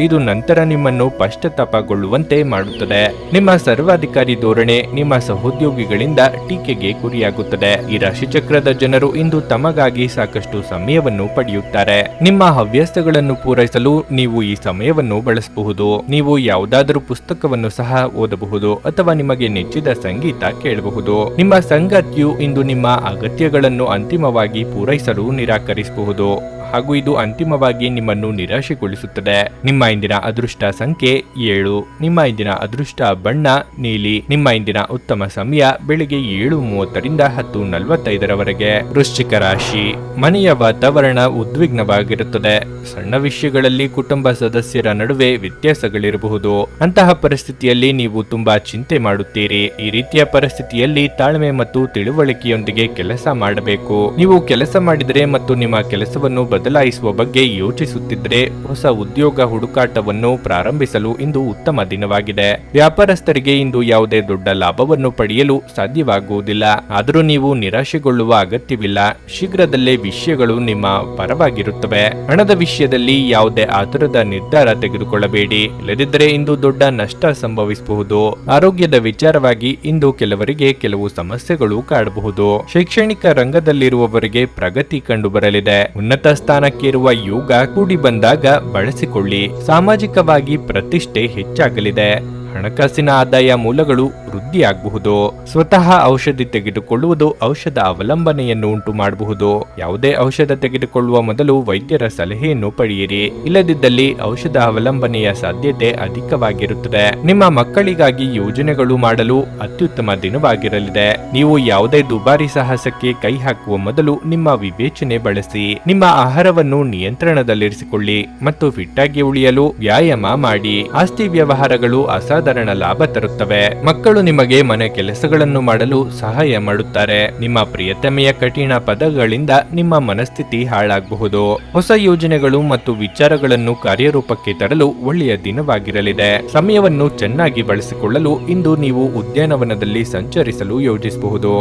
ಇದು ನಂತರ ನಿಮ್ಮನ್ನು ಪಶ್ಚಾತ್ತಾಪಗೊಳ್ಳುವಂತೆ ಮಾಡುತ್ತದೆ. ನಿಮ್ಮ ಸರ್ವಾಧಿಕಾರಿ ಧೋರಣೆ ನಿಮ್ಮ ಸಹೋದ್ಯೋಗಿಗಳಿಂದ ಟೀಕೆಗೆ ಗುರಿಯಾಗುತ್ತದೆ. ಈ ರಾಶಿಚಕ್ರದ ಜನರು ಇಂದು ತಮಗಾಗಿ ಸಾಕಷ್ಟು ಸಮಯವನ್ನು ಪಡೆಯುತ್ತಾರೆ. ನಿಮ್ಮ ಹವ್ಯಾಸಗಳನ್ನು ಪೂರೈಸಲು ನೀವು ಈ ಸಮಯವನ್ನು ಬಳಸಬಹುದು. ನೀವು ಯಾವುದಾದರೂ ಪುಸ್ತಕವನ್ನು ಸಹ ಓದಬಹುದು ಅಥವಾ ನಿಮಗೆ ನೆಚ್ಚಿದ ಸಂಗೀತ ಕೇಳಬಹುದು. ನಿಮ್ಮ ಸಂಗಾತಿಯು ಇಂದು ನಿಮ್ಮ ಅಗತ್ಯಗಳನ್ನು ಅಂತಿಮವಾಗಿ ಪೂರೈಸಲು ನಿರಾಕರಿಸಬಹುದು ಹಾಗೂ ಇದು ಅಂತಿಮವಾಗಿ ನಿಮ್ಮನ್ನು ನಿರಾಶೆಗೊಳಿಸುತ್ತದೆ. ನಿಮ್ಮ ಇಂದಿನ ಅದೃಷ್ಟ ಸಂಖ್ಯೆ 7. ನಿಮ್ಮ ಇಂದಿನ ಅದೃಷ್ಟ ಬಣ್ಣ ನೀಲಿ. ನಿಮ್ಮ ಇಂದಿನ ಉತ್ತಮ ಸಮಯ ಬೆಳಿಗ್ಗೆ 7:30ರಿಂದ 10:45ರವರೆಗೆ. ವೃಶ್ಚಿಕ ರಾಶಿ. ಮನೆಯ ವಾತಾವರಣ ಉದ್ವಿಗ್ನವಾಗಿರುತ್ತದೆ. ಸಣ್ಣ ವಿಷಯಗಳಲ್ಲಿ ಕುಟುಂಬ ಸದಸ್ಯರ ನಡುವೆ ವ್ಯತ್ಯಾಸಗಳಿರಬಹುದು. ಅಂತಹ ಪರಿಸ್ಥಿತಿಯಲ್ಲಿ ನೀವು ತುಂಬಾ ಚಿಂತೆ ಮಾಡುತ್ತೀರಿ. ಈ ರೀತಿಯ ಪರಿಸ್ಥಿತಿಯಲ್ಲಿ ತಾಳ್ಮೆ ಮತ್ತು ತಿಳುವಳಿಕೆಯೊಂದಿಗೆ ಕೆಲಸ ಮಾಡಬೇಕು. ನೀವು ಕೆಲಸ ಮಾಡಿದರೆ ಮತ್ತು ನಿಮ್ಮ ಕೆಲಸವನ್ನು ಬದಲಾಯಿಸುವ ಬಗ್ಗೆ ಯೋಚಿಸುತ್ತಿದ್ದರೆ ಹೊಸ ಉದ್ಯೋಗ ಹುಡುಕಾಟವನ್ನು ಪ್ರಾರಂಭಿಸಲು ಇಂದು ಉತ್ತಮ ದಿನವಾಗಿದೆ. ವ್ಯಾಪಾರಸ್ಥರಿಗೆ ಇಂದು ಯಾವುದೇ ದೊಡ್ಡ ಲಾಭವನ್ನು ಪಡೆಯಲು ಸಾಧ್ಯವಾಗುವುದಿಲ್ಲ. ಆದರೂ ನೀವು ನಿರಾಶೆಗೊಳ್ಳುವ ಅಗತ್ಯವಿಲ್ಲ. ಶೀಘ್ರದಲ್ಲೇ ವಿಷಯಗಳು ನಿಮ್ಮ ಪರವಾಗಿರುತ್ತವೆ. ಹಣದ ವಿಷಯದಲ್ಲಿ ಯಾವುದೇ ಆತುರದ ನಿರ್ಧಾರ ತೆಗೆದುಕೊಳ್ಳಬೇಡಿ. ಇಲ್ಲದಿದ್ದರೆ ಇಂದು ದೊಡ್ಡ ನಷ್ಟ ಸಂಭವಿಸಬಹುದು. ಆರೋಗ್ಯದ ವಿಚಾರವಾಗಿ ಇಂದು ಕೆಲವರಿಗೆ ಕೆಲವು ಸಮಸ್ಯೆಗಳು ಕಾಡಬಹುದು. ಶೈಕ್ಷಣಿಕ ರಂಗದಲ್ಲಿರುವವರಿಗೆ ಪ್ರಗತಿ ಕಂಡುಬರಲಿದೆ. ಉನ್ನತ ಸ್ಥಾನಕ್ಕೇರುವ ಯೋಗ ಕೂಡಿ ಬಂದಾಗ ಬಳಸಿಕೊಳ್ಳಿ. ಸಾಮಾಜಿಕವಾಗಿ ಪ್ರತಿಷ್ಠೆ ಹೆಚ್ಚಾಗಲಿದೆ. ಹಣಕಾಸಿನ ಆದಾಯ ಮೂಲಗಳು ವೃದ್ಧಿಯಾಗಬಹುದು. ಸ್ವತಃ ಔಷಧಿ ತೆಗೆದುಕೊಳ್ಳುವುದು ಔಷಧ ಅವಲಂಬನೆಯನ್ನು ಉಂಟು ಮಾಡಬಹುದು. ಯಾವುದೇ ಔಷಧ ತೆಗೆದುಕೊಳ್ಳುವ ಮೊದಲು ವೈದ್ಯರ ಸಲಹೆಯನ್ನು ಪಡೆಯಿರಿ. ಇಲ್ಲದಿದ್ದಲ್ಲಿ ಔಷಧ ಅವಲಂಬನೆಯ ಸಾಧ್ಯತೆ ಅಧಿಕವಾಗಿರುತ್ತದೆ. ನಿಮ್ಮ ಮಕ್ಕಳಿಗಾಗಿ ಯೋಜನೆಗಳು ಮಾಡಲು ಅತ್ಯುತ್ತಮ ದಿನವಾಗಿರಲಿದೆ. ನೀವು ಯಾವುದೇ ದುಬಾರಿ ಸಾಹಸಕ್ಕೆ ಕೈ ಹಾಕುವ ಮೊದಲು ನಿಮ್ಮ ವಿವೇಚನೆ ಬಳಸಿ. ನಿಮ್ಮ ಆಹಾರವನ್ನು ನಿಯಂತ್ರಣದಲ್ಲಿರಿಸಿಕೊಳ್ಳಿ ಮತ್ತು ಫಿಟ್ ಆಗಿ ಉಳಿಯಲು ವ್ಯಾಯಾಮ ಮಾಡಿ. ಆಸ್ತಿ ವ್ಯವಹಾರಗಳು ಅಸಾಧಾರಣ ಲಾಭ ತರುತ್ತವೆ. ಮಕ್ಕಳು ನಿಮಗೆ ಮನೆ ಕೆಲಸಗಳನ್ನು ಮಾಡಲು ಸಹಾಯ ಮಾಡುತ್ತಾರೆ. ನಿಮ್ಮ ಪ್ರಿಯತಮೆಯ ಕಠಿಣ ಪದಗಳಿಂದ ನಿಮ್ಮ ಮನಸ್ಥಿತಿ ಹಾಳಾಗಬಹುದು. ಹೊಸ ಯೋಜನೆಗಳು ಮತ್ತು ವಿಚಾರಗಳನ್ನು ಕಾರ್ಯರೂಪಕ್ಕೆ ತರಲು ಒಳ್ಳೆಯ ದಿನವಾಗಿರಲಿದೆ. ಸಮಯವನ್ನು ಚೆನ್ನಾಗಿ ಬಳಸಿಕೊಳ್ಳಲು ಇಂದು ನೀವು ಉದ್ಯಾನವನದಲ್ಲಿ ಸಂಚರಿಸಲು ಯೋಜಿಸಬಹುದು.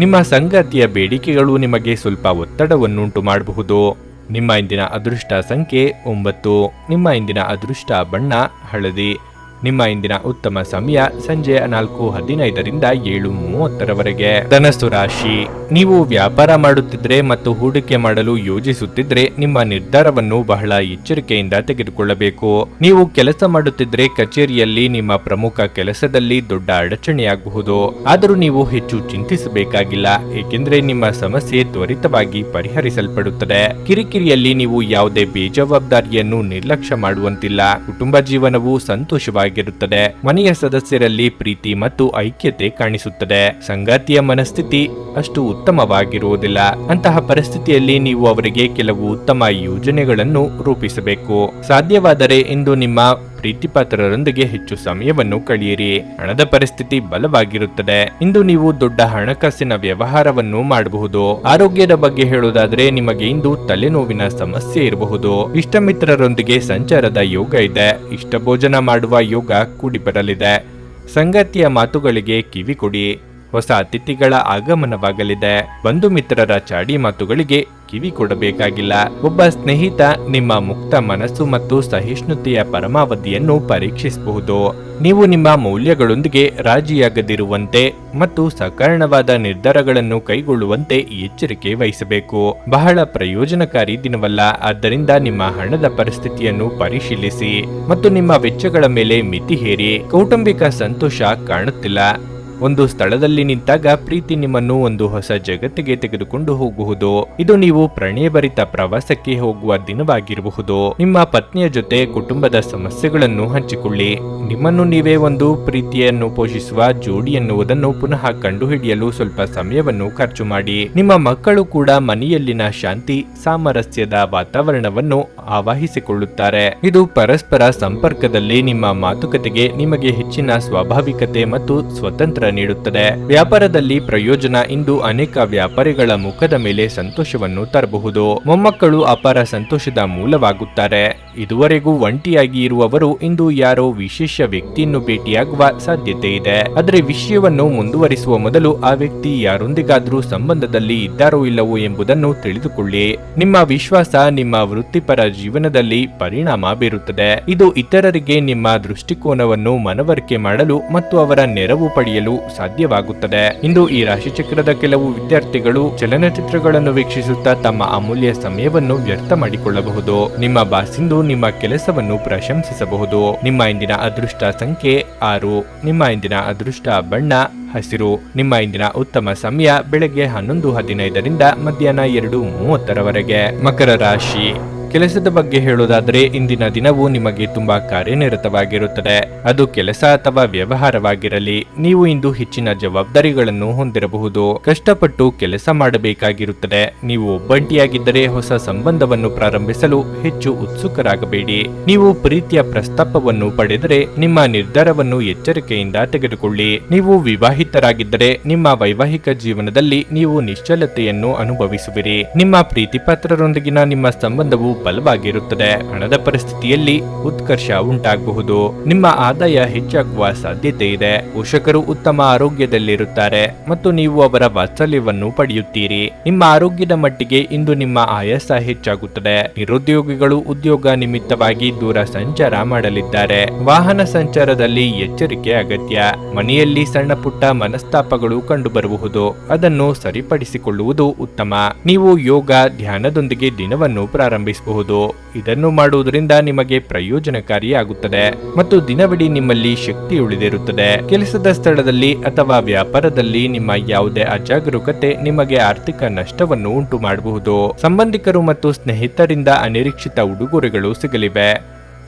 ನಿಮ್ಮ ಸಂಗಾತಿಯ ಬೇಡಿಕೆಗಳು ನಿಮಗೆ ಸ್ವಲ್ಪ ಒತ್ತಡವನ್ನುಂಟು ಮಾಡಬಹುದು. ನಿಮ್ಮ ಇಂದಿನ ಅದೃಷ್ಟ ಸಂಖ್ಯೆ 9. ನಿಮ್ಮ ಇಂದಿನ ಅದೃಷ್ಟ ಬಣ್ಣ ಹಳದಿ. ನಿಮ್ಮ ಇಂದಿನ ಉತ್ತಮ ಸಮಯ ಸಂಜೆ 4:15ರಿಂದ 7:30ರವರೆಗೆ. ಧನಸ್ಸು ರಾಶಿ. ನೀವು ವ್ಯಾಪಾರ ಮಾಡುತ್ತಿದ್ರೆ ಮತ್ತು ಹೂಡಿಕೆ ಮಾಡಲು ಯೋಜಿಸುತ್ತಿದ್ರೆ ನಿಮ್ಮ ನಿರ್ಧಾರವನ್ನು ಬಹಳ ಎಚ್ಚರಿಕೆಯಿಂದ ತೆಗೆದುಕೊಳ್ಳಬೇಕು. ನೀವು ಕೆಲಸ ಮಾಡುತ್ತಿದ್ರೆ ಕಚೇರಿಯಲ್ಲಿ ನಿಮ್ಮ ಪ್ರಮುಖ ಕೆಲಸದಲ್ಲಿ ದೊಡ್ಡ ಅಡಚಣೆಯಾಗಬಹುದು. ಆದರೂ ನೀವು ಹೆಚ್ಚು ಚಿಂತಿಸಬೇಕಾಗಿಲ್ಲ, ಏಕೆಂದರೆ ನಿಮ್ಮ ಸಮಸ್ಯೆ ತ್ವರಿತವಾಗಿ ಪರಿಹರಿಸಲ್ಪಡುತ್ತದೆ. ಕಿರಿಕಿರಿಯಲ್ಲಿ ನೀವು ಯಾವುದೇ ಬೇಜವಾಬ್ದಾರಿಯನ್ನು ನಿರ್ಲಕ್ಷ್ಯ ಮಾಡುವಂತಿಲ್ಲ. ಕುಟುಂಬ ಜೀವನವು ಸಂತೋಷವಾಗಿರುತ್ತದೆ. ಮನೆಯ ಸದಸ್ಯರಲ್ಲಿ ಪ್ರೀತಿ ಮತ್ತು ಐಕ್ಯತೆ ಕಾಣಿಸುತ್ತದೆ. ಸಂಗಾತಿಯ ಮನಸ್ಥಿತಿ ಅಷ್ಟು ಉತ್ತಮವಾಗಿರುವುದಿಲ್ಲ. ಅಂತಹ ಪರಿಸ್ಥಿತಿಯಲ್ಲಿ ನೀವು ಅವರಿಗೆ ಕೆಲವು ಉತ್ತಮ ಯೋಜನೆಗಳನ್ನು ರೂಪಿಸಬೇಕು. ಸಾಧ್ಯವಾದರೆ ಇಂದು ನಿಮ್ಮ ಪ್ರೀತಿಪಾತ್ರರೊಂದಿಗೆ ಹೆಚ್ಚು ಸಮಯವನ್ನು ಕಳೆಯಿರಿ. ಹಣದ ಪರಿಸ್ಥಿತಿ ಬಲವಾಗಿರುತ್ತದೆ. ಇಂದು ನೀವು ದೊಡ್ಡ ಹಣಕಾಸಿನ ವ್ಯವಹಾರವನ್ನು ಮಾಡಬಹುದು. ಆರೋಗ್ಯದ ಬಗ್ಗೆ ಹೇಳುವುದಾದರೆ ನಿಮಗೆ ಇಂದು ತಲೆನೋವಿನ ಸಮಸ್ಯೆ ಇರಬಹುದು. ಇಷ್ಟ ಮಿತ್ರರೊಂದಿಗೆ ಸಂಚಾರದ ಯೋಗ ಇದೆ. ಇಷ್ಟ ಭೋಜನ ಮಾಡುವ ಯೋಗ ಕೂಡಿ ಬರಲಿದೆ. ಸಂಗಾತಿಯ ಮಾತುಗಳಿಗೆ ಕಿವಿ ಕೊಡಿ. ಹೊಸ ಅತಿಥಿಗಳ ಆಗಮನವಾಗಲಿದೆ. ಬಂಧು ಮಿತ್ರರ ಚಾಡಿ ಮಾತುಗಳಿಗೆ ಕಿವಿ ಕೊಡಬೇಕಾಗಿಲ್ಲ. ಒಬ್ಬ ಸ್ನೇಹಿತ ನಿಮ್ಮ ಮುಕ್ತ ಮನಸ್ಸು ಮತ್ತು ಸಹಿಷ್ಣುತೆಯ ಪರಮಾವಧಿಯನ್ನು ಪರೀಕ್ಷಿಸಬಹುದು. ನೀವು ನಿಮ್ಮ ಮೌಲ್ಯಗಳೊಂದಿಗೆ ರಾಜಿಯಾಗದಿರುವಂತೆ ಮತ್ತು ಸಕಾರಣವಾದ ನಿರ್ಧಾರಗಳನ್ನು ಕೈಗೊಳ್ಳುವಂತೆ ಎಚ್ಚರಿಕೆ ವಹಿಸಬೇಕು. ಬಹಳ ಪ್ರಯೋಜನಕಾರಿ ದಿನವಲ್ಲ, ಆದ್ದರಿಂದ ನಿಮ್ಮ ಹಣದ ಪರಿಸ್ಥಿತಿಯನ್ನು ಪರಿಶೀಲಿಸಿ ಮತ್ತು ನಿಮ್ಮ ವೆಚ್ಚಗಳ ಮೇಲೆ ಮಿತಿ ಹೇರಿ. ಕೌಟುಂಬಿಕ ಸಂತೋಷ ಕಾಣುತ್ತಿಲ್ಲ. ಒಂದು ಸ್ಥಳದಲ್ಲಿ ನಿಂತಾಗ ಪ್ರೀತಿ ನಿಮ್ಮನ್ನು ಒಂದು ಹೊಸ ಜಗತ್ತಿಗೆ ತೆಗೆದುಕೊಂಡು ಹೋಗಬಹುದು. ಇದು ನೀವು ಪ್ರಣಯಭರಿತ ಪ್ರವಾಸಕ್ಕೆ ಹೋಗುವ ದಿನವಾಗಿರಬಹುದು. ನಿಮ್ಮ ಪತ್ನಿಯ ಜೊತೆ ಕುಟುಂಬದ ಸಮಸ್ಯೆಗಳನ್ನು ಹಂಚಿಕೊಳ್ಳಿ. ನಿಮ್ಮನ್ನು ನೀವೇ ಒಂದು ಪ್ರೀತಿಯನ್ನು ಪೋಷಿಸುವ ಜೋಡಿ ಎನ್ನುವುದನ್ನು ಪುನಃ ಕಂಡುಹಿಡಿಯಲು ಸ್ವಲ್ಪ ಸಮಯವನ್ನು ಖರ್ಚು ಮಾಡಿ. ನಿಮ್ಮ ಮಕ್ಕಳು ಕೂಡ ಮನೆಯಲ್ಲಿನ ಶಾಂತಿ ಸಾಮರಸ್ಯದ ವಾತಾವರಣವನ್ನು ಆವಾಹಿಸಿಕೊಳ್ಳುತ್ತಾರೆ. ಇದು ಪರಸ್ಪರ ಸಂಪರ್ಕದಲ್ಲಿ ನಿಮ್ಮ ಮಾತುಕತೆಗೆ ನಿಮಗೆ ಹೆಚ್ಚಿನ ಸ್ವಾಭಾವಿಕತೆ ಮತ್ತು ಸ್ವತಂತ್ರ ನೀಡುತ್ತದೆ. ವ್ಯಾಪಾರದಲ್ಲಿ ಪ್ರಯೋಜನ. ಇಂದು ಅನೇಕ ವ್ಯಾಪಾರಿಗಳ ಮುಖದ ಮೇಲೆ ಸಂತೋಷವನ್ನು ತರಬಹುದು. ಮೊಮ್ಮಕ್ಕಳು ಅಪಾರ ಸಂತೋಷದ ಮೂಲವಾಗುತ್ತಾರೆ. ಇದುವರೆಗೂ ಒಂಟಿಯಾಗಿ ಇರುವವರು ಇಂದು ಯಾರೋ ವಿಶೇಷ ವ್ಯಕ್ತಿಯನ್ನು ಭೇಟಿಯಾಗುವ ಸಾಧ್ಯತೆ ಇದೆ. ಆದರೆ ವಿಷಯವನ್ನು ಮುಂದುವರಿಸುವ ಮೊದಲು ಆ ವ್ಯಕ್ತಿ ಯಾರೊಂದಿಗಾದ್ರೂ ಸಂಬಂಧದಲ್ಲಿ ಇದ್ದಾರೋ ಇಲ್ಲವೋ ಎಂಬುದನ್ನು ತಿಳಿದುಕೊಳ್ಳಿ. ನಿಮ್ಮ ವಿಶ್ವಾಸ ನಿಮ್ಮ ವೃತ್ತಿಪರ ಜೀವನದಲ್ಲಿ ಪರಿಣಾಮ ಬೀರುತ್ತದೆ. ಇದು ಇತರರಿಗೆ ನಿಮ್ಮ ದೃಷ್ಟಿಕೋನವನ್ನು ಮನವರಿಕೆ ಮಾಡಲು ಮತ್ತು ಅವರ ನೆರವು ಪಡೆಯಲು ಸಾಧ್ಯವಾಗುತ್ತದೆ. ಇಂದು ಈ ರಾಶಿಚಕ್ರದ ಕೆಲವು ವಿದ್ಯಾರ್ಥಿಗಳು ಚಲನಚಿತ್ರಗಳನ್ನು ವೀಕ್ಷಿಸುತ್ತಾ ತಮ್ಮ ಅಮೂಲ್ಯ ಸಮಯವನ್ನು ವ್ಯರ್ಥ ಮಾಡಿಕೊಳ್ಳಬಹುದು. ನಿಮ್ಮ ಬಾಸ್ ಇಂದು ನಿಮ್ಮ ಕೆಲಸವನ್ನು ಪ್ರಶಂಸಿಸಬಹುದು. ನಿಮ್ಮ ಇಂದಿನ ಅದೃಷ್ಟ ಸಂಖ್ಯೆ 6. ನಿಮ್ಮ ಇಂದಿನ ಅದೃಷ್ಟ ಬಣ್ಣ ಹಸಿರು. ನಿಮ್ಮ ಇಂದಿನ ಉತ್ತಮ ಸಮಯ ಬೆಳಗ್ಗೆ 11:15 ಮಧ್ಯಾಹ್ನ 2:30 ಮಕರ ರಾಶಿ. ಕೆಲಸದ ಬಗ್ಗೆ ಹೇಳೋದಾದರೆ ಇಂದಿನ ದಿನವು ನಿಮಗೆ ತುಂಬಾ ಕಾರ್ಯನಿರತವಾಗಿರುತ್ತದೆ. ಅದು ಕೆಲಸ ಅಥವಾ ವ್ಯವಹಾರವಾಗಿರಲಿ, ನೀವು ಇಂದು ಹೆಚ್ಚಿನ ಜವಾಬ್ದಾರಿಗಳನ್ನು ಹೊಂದಿರಬಹುದು. ಕಷ್ಟಪಟ್ಟು ಕೆಲಸ ಮಾಡಬೇಕಾಗಿರುತ್ತದೆ. ನೀವು ಒಬ್ಬಂಟಿಯಾಗಿದ್ದರೆ ಹೊಸ ಸಂಬಂಧವನ್ನು ಪ್ರಾರಂಭಿಸಲು ಹೆಚ್ಚು ಉತ್ಸುಕರಾಗಬೇಡಿ. ನೀವು ಪ್ರೀತಿಯ ಪ್ರಸ್ತಾಪವನ್ನು ಪಡೆದರೆ ನಿಮ್ಮ ನಿರ್ಧಾರವನ್ನು ಎಚ್ಚರಿಕೆಯಿಂದ ತೆಗೆದುಕೊಳ್ಳಿ. ನೀವು ವಿವಾಹಿತರಾಗಿದ್ದರೆ ನಿಮ್ಮ ವೈವಾಹಿಕ ಜೀವನದಲ್ಲಿ ನೀವು ನಿಶ್ಚಲತೆಯನ್ನು ಅನುಭವಿಸುವಿರಿ. ನಿಮ್ಮ ಪ್ರೀತಿಪಾತ್ರರೊಂದಿಗಿನ ನಿಮ್ಮ ಸಂಬಂಧವು ಬಲವಾಗಿರುತ್ತದೆ. ಹಣದ ಪರಿಸ್ಥಿತಿಯಲ್ಲಿ ಉತ್ಕರ್ಷ ಉಂಟಾಗಬಹುದು. ನಿಮ್ಮ ಆದಾಯ ಹೆಚ್ಚಾಗುವ ಸಾಧ್ಯತೆ ಇದೆ. ಪೋಷಕರು ಉತ್ತಮ ಆರೋಗ್ಯದಲ್ಲಿರುತ್ತಾರೆ ಮತ್ತು ನೀವು ಅವರ ವಾತ್ಸಲ್ಯವನ್ನು ಪಡೆಯುತ್ತೀರಿ. ನಿಮ್ಮ ಆರೋಗ್ಯದ ಮಟ್ಟಿಗೆ ಇಂದು ನಿಮ್ಮ ಆಯಾಸ ಹೆಚ್ಚಾಗುತ್ತದೆ. ನಿರುದ್ಯೋಗಿಗಳು ಉದ್ಯೋಗ ನಿಮಿತ್ತವಾಗಿ ದೂರ ಸಂಚಾರ ಮಾಡಲಿದ್ದಾರೆ. ವಾಹನ ಸಂಚಾರದಲ್ಲಿ ಎಚ್ಚರಿಕೆ ಅಗತ್ಯ. ಮನೆಯಲ್ಲಿ ಸಣ್ಣ ಪುಟ್ಟ ಮನಸ್ತಾಪಗಳು ಕಂಡುಬರಬಹುದು. ಅದನ್ನು ಸರಿಪಡಿಸಿಕೊಳ್ಳುವುದು ಉತ್ತಮ. ನೀವು ಯೋಗ ಧ್ಯಾನದೊಂದಿಗೆ ದಿನವನ್ನು ಪ್ರಾರಂಭಿಸಬಹುದು. ಇದನ್ನು ಮಾಡುವುದರಿಂದ ನಿಮಗೆ ಪ್ರಯೋಜನಕಾರಿಯಾಗುತ್ತದೆ ಮತ್ತು ದಿನವಿಡೀ ನಿಮ್ಮಲ್ಲಿ ಶಕ್ತಿ ಉಳಿದಿರುತ್ತದೆ. ಕೆಲಸದ ಸ್ಥಳದಲ್ಲಿ ಅಥವಾ ವ್ಯಾಪಾರದಲ್ಲಿ ನಿಮ್ಮ ಯಾವುದೇ ಅಜಾಗರೂಕತೆ ನಿಮಗೆ ಆರ್ಥಿಕ ನಷ್ಟವನ್ನು ಉಂಟು ಮಾಡಬಹುದು. ಸಂಬಂಧಿಕರು ಮತ್ತು ಸ್ನೇಹಿತರಿಂದ ಅನಿರೀಕ್ಷಿತ ಉಡುಗೊರೆಗಳು ಸಿಗಲಿವೆ.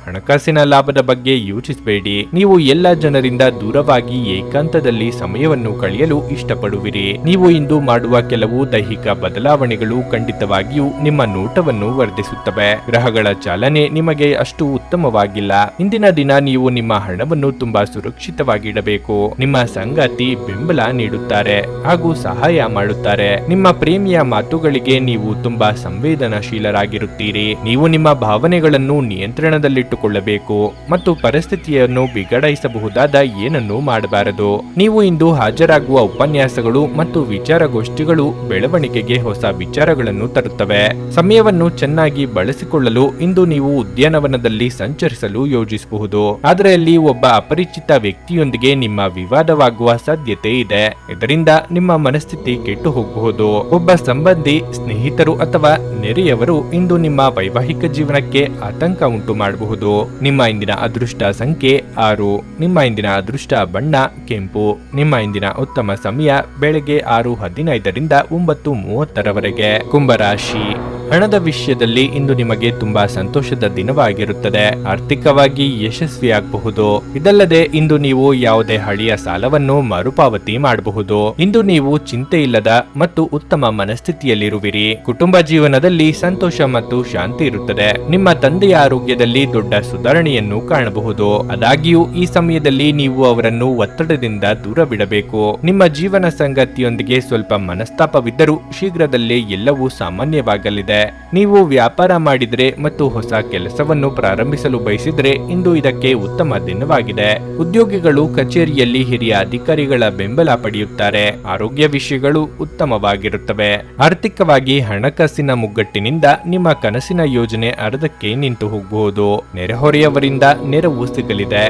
ಹಣಕಾಸಿನ ಲಾಭದ ಬಗ್ಗೆ ಯೋಚಿಸಬೇಡಿ. ನೀವು ಎಲ್ಲ ಜನರಿಂದ ದೂರವಾಗಿ ಏಕಾಂತದಲ್ಲಿ ಸಮಯವನ್ನು ಕಳೆಯಲು ಇಷ್ಟಪಡುವಿರಿ. ನೀವು ಇಂದು ಮಾಡುವ ಕೆಲವು ದೈಹಿಕ ಬದಲಾವಣೆಗಳು ಖಂಡಿತವಾಗಿಯೂ ನಿಮ್ಮ ನೋಟವನ್ನು ವರ್ಧಿಸುತ್ತವೆ. ಗ್ರಹಗಳ ಚಾಲನೆ ನಿಮಗೆ ಅಷ್ಟು ಉತ್ತಮವಾಗಿಲ್ಲ. ಇಂದಿನ ದಿನ ನೀವು ನಿಮ್ಮ ಹಣವನ್ನು ತುಂಬಾ ಸುರಕ್ಷಿತವಾಗಿಡಬೇಕು. ನಿಮ್ಮ ಸಂಗಾತಿ ಬೆಂಬಲ ನೀಡುತ್ತಾರೆ ಹಾಗೂ ಸಹಾಯ ಮಾಡುತ್ತಾರೆ. ನಿಮ್ಮ ಪ್ರೇಮಿಯ ಮಾತುಗಳಿಗೆ ನೀವು ತುಂಬಾ ಸಂವೇದನಾಶೀಲರಾಗಿರುತ್ತೀರಿ. ನೀವು ನಿಮ್ಮ ಭಾವನೆಗಳನ್ನು ನಿಯಂತ್ರಣದಲ್ಲಿಟ್ಟು ಕೊಳ್ಳಬೇಕು ಮತ್ತು ಪರಿಸ್ಥಿತಿಯನ್ನು ಬಿಗಡಾಯಿಸಬಹುದಾದ ಏನನ್ನೂ ಮಾಡಬಾರದು. ನೀವು ಇಂದು ಹಾಜರಾಗುವ ಉಪನ್ಯಾಸಗಳು ಮತ್ತು ವಿಚಾರಗೋಷ್ಠಿಗಳು ಬೆಳವಣಿಗೆಗೆ ಹೊಸ ವಿಚಾರಗಳನ್ನು ತರುತ್ತವೆ. ಸಮಯವನ್ನು ಚೆನ್ನಾಗಿ ಬಳಸಿಕೊಳ್ಳಲು ಇಂದು ನೀವು ಉದ್ಯಾನವನದಲ್ಲಿ ಸಂಚರಿಸಲು ಯೋಜಿಸಬಹುದು. ಆದರೆ ಅಲ್ಲಿ ಒಬ್ಬ ಅಪರಿಚಿತ ವ್ಯಕ್ತಿಯೊಂದಿಗೆ ನಿಮ್ಮ ವಿವಾದವಾಗುವ ಸಾಧ್ಯತೆ ಇದೆ. ಇದರಿಂದ ನಿಮ್ಮ ಮನಸ್ಥಿತಿ ಕೆಟ್ಟು ಹೋಗಬಹುದು. ಒಬ್ಬ ಸಂಬಂಧಿ, ಸ್ನೇಹಿತರು ಅಥವಾ ನೆರೆಯವರು ಇಂದು ನಿಮ್ಮ ವೈವಾಹಿಕ ಜೀವನಕ್ಕೆ ಆತಂಕ ಉಂಟು ಮಾಡಬಹುದು. ನಿಮ್ಮ ಇಂದಿನ ಅದೃಷ್ಟ ಸಂಖ್ಯೆ 6. ನಿಮ್ಮ ಇಂದಿನ ಅದೃಷ್ಟ ಬಣ್ಣ ಕೆಂಪು. ನಿಮ್ಮ ಇಂದಿನ ಉತ್ತಮ ಸಮಯ ಬೆಳಗ್ಗೆ 6:15 9:30 ಕುಂಭರಾಶಿ. ಹಣದ ವಿಷಯದಲ್ಲಿ ಇಂದು ನಿಮಗೆ ತುಂಬಾ ಸಂತೋಷದ ದಿನವಾಗಿರುತ್ತದೆ. ಆರ್ಥಿಕವಾಗಿ ಯಶಸ್ವಿಯಾಗಬಹುದು. ಇದಲ್ಲದೆ ಇಂದು ನೀವು ಯಾವುದೇ ಹಳೆಯ ಸಾಲವನ್ನು ಮರುಪಾವತಿ ಮಾಡಬಹುದು. ಇಂದು ನೀವು ಚಿಂತೆ ಇಲ್ಲದ ಮತ್ತು ಉತ್ತಮ ಮನಸ್ಥಿತಿಯಲ್ಲಿರುವಿರಿ. ಕುಟುಂಬ ಜೀವನದಲ್ಲಿ ಸಂತೋಷ ಮತ್ತು ಶಾಂತಿ ಇರುತ್ತದೆ. ನಿಮ್ಮ ತಂದೆಯ ಆರೋಗ್ಯದಲ್ಲಿ ದೊಡ್ಡ ಸುಧಾರಣೆಯನ್ನು ಕಾಣಬಹುದು. ಆದಾಗ್ಯೂ ಈ ಸಮಯದಲ್ಲಿ ನೀವು ಅವರನ್ನು ಒತ್ತಡದಿಂದ ದೂರ ಬಿಡಬೇಕು. ನಿಮ್ಮ ಜೀವನ ಸಂಗಾತಿಯೊಂದಿಗೆ ಸ್ವಲ್ಪ ಮನಸ್ತಾಪವಿದ್ದರೂ ಶೀಘ್ರದಲ್ಲೇ ಎಲ್ಲವೂ ಸಾಮಾನ್ಯವಾಗಲಿದೆ. ಇದೆ. ನೀವು ವ್ಯಾಪಾರ ಮಾಡಿದ್ರೆ ಮತ್ತು ಹೊಸ ಕೆಲಸವನ್ನು ಪ್ರಾರಂಭಿಸಲು ಬಯಸಿದ್ರೆ ಇಂದು ಇದಕ್ಕೆ ಉತ್ತಮ ದಿನವಾಗಿದೆ. ಉದ್ಯೋಗಿಗಳು ಕಚೇರಿಯಲ್ಲಿ ಹಿರಿಯ ಅಧಿಕಾರಿಗಳ ಬೆಂಬಲ ಪಡೆಯುತ್ತಾರೆ. ಆರೋಗ್ಯ ವಿಷಯಗಳು ಉತ್ತಮವಾಗಿರುತ್ತವೆ. ಆರ್ಥಿಕವಾಗಿ ಹಣಕಾಸಿನ ಮುಗ್ಗಟ್ಟಿನಿಂದ ನಿಮ್ಮ ಕನಸಿನ ಯೋಜನೆ ಅರ್ಧಕ್ಕೆ ನಿಂತು ಹೋಗಬಹುದು. ನೆರೆಹೊರೆಯವರಿಂದ ನೆರವು ಸಿಗಲಿದೆ.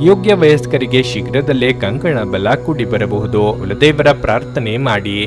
ಯೋಗ್ಯ ವಯಸ್ಕರಿಗೆ ಶೀಘ್ರದಲ್ಲೇ ಕಂಕಣ ಬಲ ಕೂಡಿ ಬರಬಹುದು. ಕುಲದೇವರ ಪ್ರಾರ್ಥನೆ ಮಾಡಿ.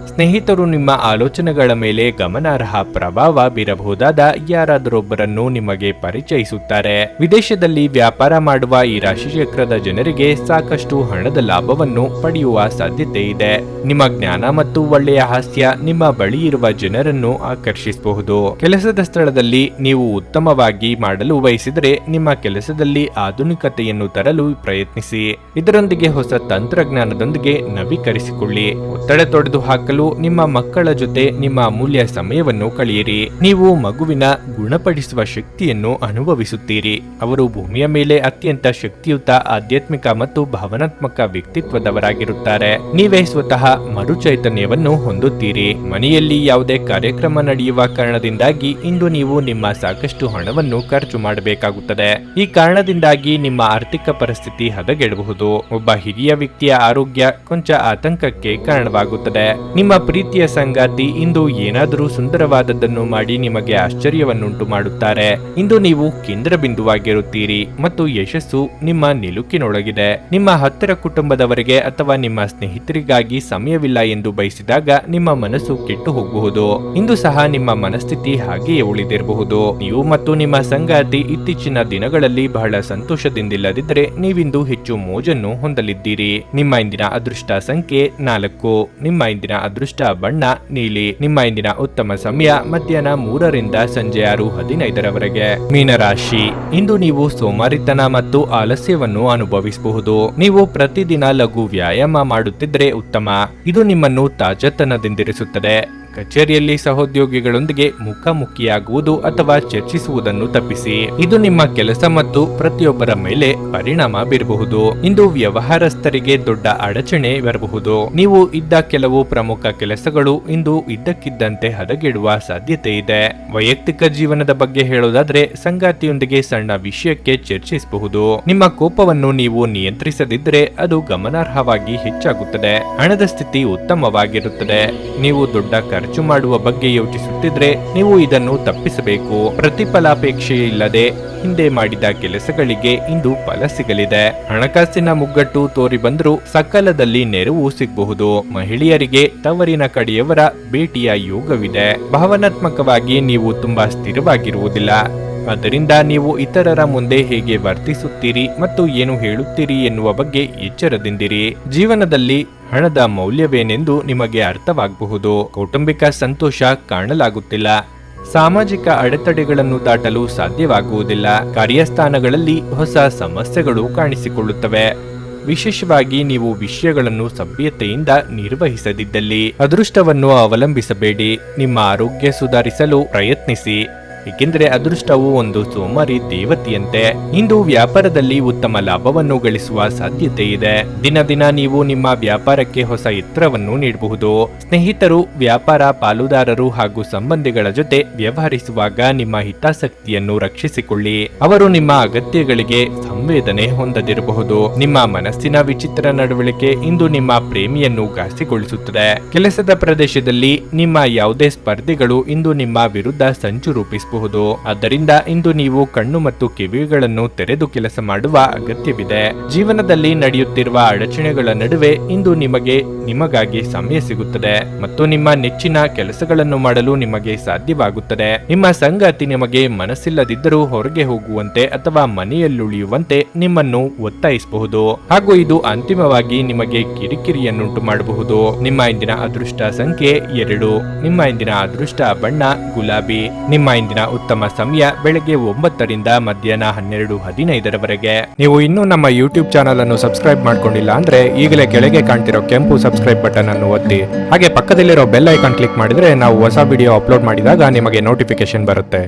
ಸ್ನೇಹಿತರು ನಿಮ್ಮ ಆಲೋಚನೆಗಳ ಮೇಲೆ ಗಮನಾರ್ಹ ಪ್ರಭಾವ ಬೀರಬಹುದಾದ ಯಾರಾದರೊಬ್ಬರನ್ನು ನಿಮಗೆ ಪರಿಚಯಿಸುತ್ತಾರೆ. ವಿದೇಶದಲ್ಲಿ ವ್ಯಾಪಾರ ಮಾಡುವ ಈ ರಾಶಿಚಕ್ರದ ಜನರಿಗೆ ಸಾಕಷ್ಟು ಹಣದ ಲಾಭವನ್ನು ಪಡೆಯುವ ಸಾಧ್ಯತೆ ಇದೆ. ನಿಮ್ಮ ಜ್ಞಾನ ಮತ್ತು ಒಳ್ಳೆಯ ಹಾಸ್ಯ ನಿಮ್ಮ ಬಳಿ ಇರುವ ಜನರನ್ನು ಆಕರ್ಷಿಸಬಹುದು. ಕೆಲಸದ ಸ್ಥಳದಲ್ಲಿ ನೀವು ಉತ್ತಮವಾಗಿ ಮಾಡಲು ಬಯಸಿದರೆ ನಿಮ್ಮ ಕೆಲಸದಲ್ಲಿ ಆಧುನಿಕತೆಯನ್ನು ತರಲು ಪ್ರಯತ್ನಿಸಿ. ಇದರೊಂದಿಗೆ ಹೊಸ ತಂತ್ರಜ್ಞಾನದೊಂದಿಗೆ ನವೀಕರಿಸಿಕೊಳ್ಳಿ. ಒತ್ತಡ ತೊಡೆದು ಹಾಕಲು ನಿಮ್ಮ ಮಕ್ಕಳ ಜೊತೆ ನಿಮ್ಮ ಅಮೂಲ್ಯ ಸಮಯವನ್ನು ಕಳೆಯಿರಿ. ನೀವು ಮಗುವಿನ ಗುಣಪಡಿಸುವ ಶಕ್ತಿಯನ್ನು ಅನುಭವಿಸುತ್ತೀರಿ. ಅವರು ಭೂಮಿಯ ಮೇಲೆ ಅತ್ಯಂತ ಶಕ್ತಿಯುತ ಆಧ್ಯಾತ್ಮಿಕ ಮತ್ತು ಭಾವನಾತ್ಮಕ ವ್ಯಕ್ತಿತ್ವದವರಾಗಿರುತ್ತಾರೆ. ನೀವೇ ಸ್ವತಃ ಮರುಚೈತನ್ಯವನ್ನು ಹೊಂದುತ್ತೀರಿ. ಮನೆಯಲ್ಲಿ ಯಾವುದೇ ಕಾರ್ಯಕ್ರಮ ನಡೆಯುವ ಕಾರಣದಿಂದಾಗಿ ಇಂದು ನೀವು ನಿಮ್ಮ ಸಾಕಷ್ಟು ಹಣವನ್ನು ಖರ್ಚು ಮಾಡಬೇಕಾಗುತ್ತದೆ. ಈ ಕಾರಣದಿಂದಾಗಿ ನಿಮ್ಮ ಆರ್ಥಿಕ ಪರಿಸ್ಥಿತಿ ಹದಗೆಡಬಹುದು. ಒಬ್ಬ ಹಿರಿಯ ವ್ಯಕ್ತಿಯ ಆರೋಗ್ಯ ಕೊಂಚ ಆತಂಕಕ್ಕೆ ಕಾರಣವಾಗುತ್ತದೆ. ನಿಮ್ಮ ಪ್ರೀತಿಯ ಸಂಗಾತಿ ಇಂದು ಏನಾದರೂ ಸುಂದರವಾದದ್ದನ್ನು ಮಾಡಿ ನಿಮಗೆ ಆಶ್ಚರ್ಯವನ್ನುಂಟು ಮಾಡುತ್ತಾರೆ. ಇಂದು ನೀವು ಕೇಂದ್ರ ಬಿಂದುವಾಗಿರುತ್ತೀರಿ ಮತ್ತು ಯಶಸ್ಸು ನಿಮ್ಮ ನಿಲುಕಿನೊಳಗಿದೆ. ನಿಮ್ಮ ಹತ್ತಿರ ಕುಟುಂಬದವರಿಗೆ ಅಥವಾ ನಿಮ್ಮ ಸ್ನೇಹಿತರಿಗಾಗಿ ಸಮಯವಿಲ್ಲ ಎಂದು ಬಯಸಿದಾಗ ನಿಮ್ಮ ಮನಸ್ಸು ಕೆಟ್ಟು ಹೋಗಬಹುದು. ಇಂದು ಸಹ ನಿಮ್ಮ ಮನಸ್ಥಿತಿ ಹಾಗೆಯೇ ಉಳಿದಿರಬಹುದು. ನೀವು ಮತ್ತು ನಿಮ್ಮ ಸಂಗಾತಿ ಇತ್ತೀಚಿನ ದಿನಗಳಲ್ಲಿ ಬಹಳ ಸಂತೋಷದಿಂದಿಲ್ಲದಿದ್ದರೆ ನೀವಿಂದು ಹೆಚ್ಚು ಮೋಜನ್ನು ಹೊಂದಲಿದ್ದೀರಿ. ನಿಮ್ಮ ಇಂದಿನ ಅದೃಷ್ಟ ಸಂಖ್ಯೆ 4. ನಿಮ್ಮ ಇಂದಿನ ಅದೃಷ್ಟ ಬಣ್ಣ ನೀಲಿ. ನಿಮ್ಮ ಇಂದಿನ ಉತ್ತಮ ಸಮಯ ಮಧ್ಯಾಹ್ನ 3 ರಿಂದ ಸಂಜೆ 6:15 ಮೀನರಾಶಿ. ಇಂದು ನೀವು ಸೋಮಾರಿತನ ಮತ್ತು ಆಲಸ್ಯವನ್ನು ಅನುಭವಿಸಬಹುದು. ನೀವು ಪ್ರತಿದಿನ ಲಘು ವ್ಯಾಯಾಮ ಮಾಡುತ್ತಿದ್ದರೆ ಉತ್ತಮ. ಇದು ನಿಮ್ಮನ್ನು ತಾಜಾತನದಿಂದಿರಿಸುತ್ತದೆ. ಕಚೇರಿಯಲ್ಲಿ ಸಹೋದ್ಯೋಗಿಗಳೊಂದಿಗೆ ಮುಖಾಮುಖಿಯಾಗುವುದು ಅಥವಾ ಚರ್ಚಿಸುವುದನ್ನು ತಪ್ಪಿಸಿ. ಇದು ನಿಮ್ಮ ಕೆಲಸ ಮತ್ತು ಪ್ರತಿಯೊಬ್ಬರ ಮೇಲೆ ಪರಿಣಾಮ ಬೀರಬಹುದು. ಇಂದು ವ್ಯವಹಾರಸ್ಥರಿಗೆ ದೊಡ್ಡ ಅಡಚಣೆ ಬರಬಹುದು. ನೀವು ಇದ್ದ ಕೆಲವು ಪ್ರಮುಖ ಕೆಲಸಗಳು ಇಂದು ಇದ್ದಕ್ಕಿದ್ದಂತೆ ಹದಗೆಡುವ ಸಾಧ್ಯತೆ ಇದೆ. ವೈಯಕ್ತಿಕ ಜೀವನದ ಬಗ್ಗೆ ಹೇಳೋದಾದ್ರೆ ಸಂಗಾತಿಯೊಂದಿಗೆ ಸಣ್ಣ ವಿಷಯಕ್ಕೆ ಚರ್ಚಿಸಬಹುದು. ನಿಮ್ಮ ಕೋಪವನ್ನು ನೀವು ನಿಯಂತ್ರಿಸದಿದ್ದರೆ ಅದು ಗಮನಾರ್ಹವಾಗಿ ಹೆಚ್ಚಾಗುತ್ತದೆ. ಹಣದ ಸ್ಥಿತಿ ಉತ್ತಮವಾಗಿರುತ್ತದೆ. ನೀವು ದೊಡ್ಡ ಖರ್ಚು ಮಾಡುವ ಬಗ್ಗೆ ಯೋಚಿಸುತ್ತಿದ್ರೆ ನೀವು ಇದನ್ನು ತಪ್ಪಿಸಬೇಕು. ಪ್ರತಿಫಲಾಪೇಕ್ಷೆ ಇಲ್ಲದೆ ಹಿಂದೆ ಮಾಡಿದ ಕೆಲಸಗಳಿಗೆ ಇಂದು ಫಲ ಸಿಗಲಿದೆ. ಹಣಕಾಸಿನ ಮುಗ್ಗಟ್ಟು ತೋರಿ ಬಂದರೂ ಸಕಾಲದಲ್ಲಿ ನೆರವು ಸಿಗಬಹುದು. ಮಹಿಳೆಯರಿಗೆ ತವರಿನ ಕಡೆಯವರ ಭೇಟಿಯ ಯೋಗವಿದೆ. ಭಾವನಾತ್ಮಕವಾಗಿ ನೀವು ತುಂಬಾ ಸ್ಥಿರವಾಗಿರುವುದಿಲ್ಲ. ಆದ್ದರಿಂದ ನೀವು ಇತರರ ಮುಂದೆ ಹೇಗೆ ವರ್ತಿಸುತ್ತೀರಿ ಮತ್ತು ಏನು ಹೇಳುತ್ತೀರಿ ಎನ್ನುವ ಬಗ್ಗೆ ಎಚ್ಚರದಿಂದಿರಿ. ಜೀವನದಲ್ಲಿ ಹಣದ ಮೌಲ್ಯವೇನೆಂದು ನಿಮಗೆ ಅರ್ಥವಾಗಬಹುದು. ಕೌಟುಂಬಿಕ ಸಂತೋಷ ಕಾಣಲಾಗುತ್ತಿಲ್ಲ. ಸಾಮಾಜಿಕ ಅಡೆತಡೆಗಳನ್ನು ದಾಟಲು ಸಾಧ್ಯವಾಗುವುದಿಲ್ಲ. ಕಾರ್ಯಸ್ಥಾನಗಳಲ್ಲಿ ಹೊಸ ಸಮಸ್ಯೆಗಳು ಕಾಣಿಸಿಕೊಳ್ಳುತ್ತವೆ. ವಿಶೇಷವಾಗಿ ನೀವು ವಿಷಯಗಳನ್ನು ಸಭ್ಯತೆಯಿಂದ ನಿರ್ವಹಿಸದಿದ್ದಲ್ಲಿ. ಅದೃಷ್ಟವನ್ನು ಅವಲಂಬಿಸಬೇಡಿ. ನಿಮ್ಮ ಆರೋಗ್ಯ ಸುಧಾರಿಸಲು ಪ್ರಯತ್ನಿಸಿ. ಏಕೆಂದರೆ ಅದೃಷ್ಟವು ಒಂದು ಸೋಮಾರಿ ದೇವತೆಯಂತೆ. ಇಂದು ವ್ಯಾಪಾರದಲ್ಲಿ ಉತ್ತಮ ಲಾಭವನ್ನು ಗಳಿಸುವ ಸಾಧ್ಯತೆ ಇದೆ. ದಿನ ದಿನ ನೀವು ನಿಮ್ಮ ವ್ಯಾಪಾರಕ್ಕೆ ಹೊಸ ಎತ್ತರವನ್ನು ನೀಡಬಹುದು. ಸ್ನೇಹಿತರು, ವ್ಯಾಪಾರ ಪಾಲುದಾರರು ಹಾಗೂ ಸಂಬಂಧಿಗಳ ಜೊತೆ ವ್ಯವಹರಿಸುವಾಗ ನಿಮ್ಮ ಹಿತಾಸಕ್ತಿಯನ್ನು ರಕ್ಷಿಸಿಕೊಳ್ಳಿ. ಅವರು ನಿಮ್ಮ ಅಗತ್ಯಗಳಿಗೆ ಸಂವೇದನೆ ಹೊಂದದಿರಬಹುದು. ನಿಮ್ಮ ಮನಸ್ಸಿನ ವಿಚಿತ್ರ ನಡವಳಿಕೆ ಇಂದು ನಿಮ್ಮ ಪ್ರೇಮಿಯನ್ನು ಘಾಸಿಗೊಳಿಸುತ್ತದೆ. ಕೆಲಸದ ಪ್ರದೇಶದಲ್ಲಿ ನಿಮ್ಮ ಯಾವುದೇ ಸ್ಪರ್ಧಿಗಳು ಇಂದು ನಿಮ್ಮ ವಿರುದ್ಧ ಸಂಚು ರೂಪಿಸಬಹುದು. ಆದ್ದರಿಂದ ಇಂದು ನೀವು ಕಣ್ಣು ಮತ್ತು ಕಿವಿಗಳನ್ನು ತೆರೆದು ಕೆಲಸ ಮಾಡುವ ಅಗತ್ಯವಿದೆ. ಜೀವನದಲ್ಲಿ ನಡೆಯುತ್ತಿರುವ ಅಡಚಣೆಗಳ ನಡುವೆ ಇಂದು ನಿಮಗಾಗಿ ಸಮಯ ಸಿಗುತ್ತದೆ ಮತ್ತು ನಿಮ್ಮ ನೆಚ್ಚಿನ ಕೆಲಸಗಳನ್ನು ಮಾಡಲು ನಿಮಗೆ ಸಾಧ್ಯವಾಗುತ್ತದೆ. ನಿಮ್ಮ ಸಂಗಾತಿ ನಿಮಗೆ ಮನಸ್ಸಿಲ್ಲದಿದ್ದರೂ ಹೊರಗೆ ಹೋಗುವಂತೆ ಅಥವಾ ಮನೆಯಲ್ಲುಳಿಯುವಂತೆ ನಿಮ್ಮನ್ನು ಒತ್ತಾಯಿಸಬಹುದು ಹಾಗೂ ಇದು ಅಂತಿಮವಾಗಿ ನಿಮಗೆ ಕಿರಿಕಿರಿಯನ್ನುಂಟು ಮಾಡಬಹುದು. ನಿಮ್ಮ ಇಂದಿನ ಅದೃಷ್ಟ ಸಂಖ್ಯೆ 2. ನಿಮ್ಮ ಇಂದಿನ ಅದೃಷ್ಟ ಬಣ್ಣ ಗುಲಾಬಿ. ನಿಮ್ಮ ಇಂದಿನ ಉತ್ತಮ ಸಮಯ ಬೆಳಗ್ಗೆ 9 ರಿಂದ ಮಧ್ಯಾಹ್ನ 12:15 ನೀವು ಇನ್ನೂ ನಮ್ಮ ಯೂಟ್ಯೂಬ್ ಚಾನಲ್ ಅನ್ನು ಸಬ್ಸ್ಕ್ರೈಬ್ ಮಾಡ್ಕೊಂಡಿಲ್ಲ ಅಂದ್ರೆ ಈಗಲೇ ಕೆಳಗೆ ಕಾಣ್ತಿರೋ ಕೆಂಪು ಸಬ್ಸ್ಕ್ರೈಬ್ ಬಟನ್ ಅನ್ನು ಒತ್ತಿ. ಹಾಗೆ ಪಕ್ಕದಲ್ಲಿರೋ ಬೆಲ್ ಐಕಾನ್ ಕ್ಲಿಕ್ ಮಾಡಿದ್ರೆ ನಾವು ಹೊಸ ವಿಡಿಯೋ ಅಪ್ಲೋಡ್ ಮಾಡಿದಾಗ ನಿಮಗೆ ನೋಟಿಫಿಕೇಶನ್ ಬರುತ್ತೆ.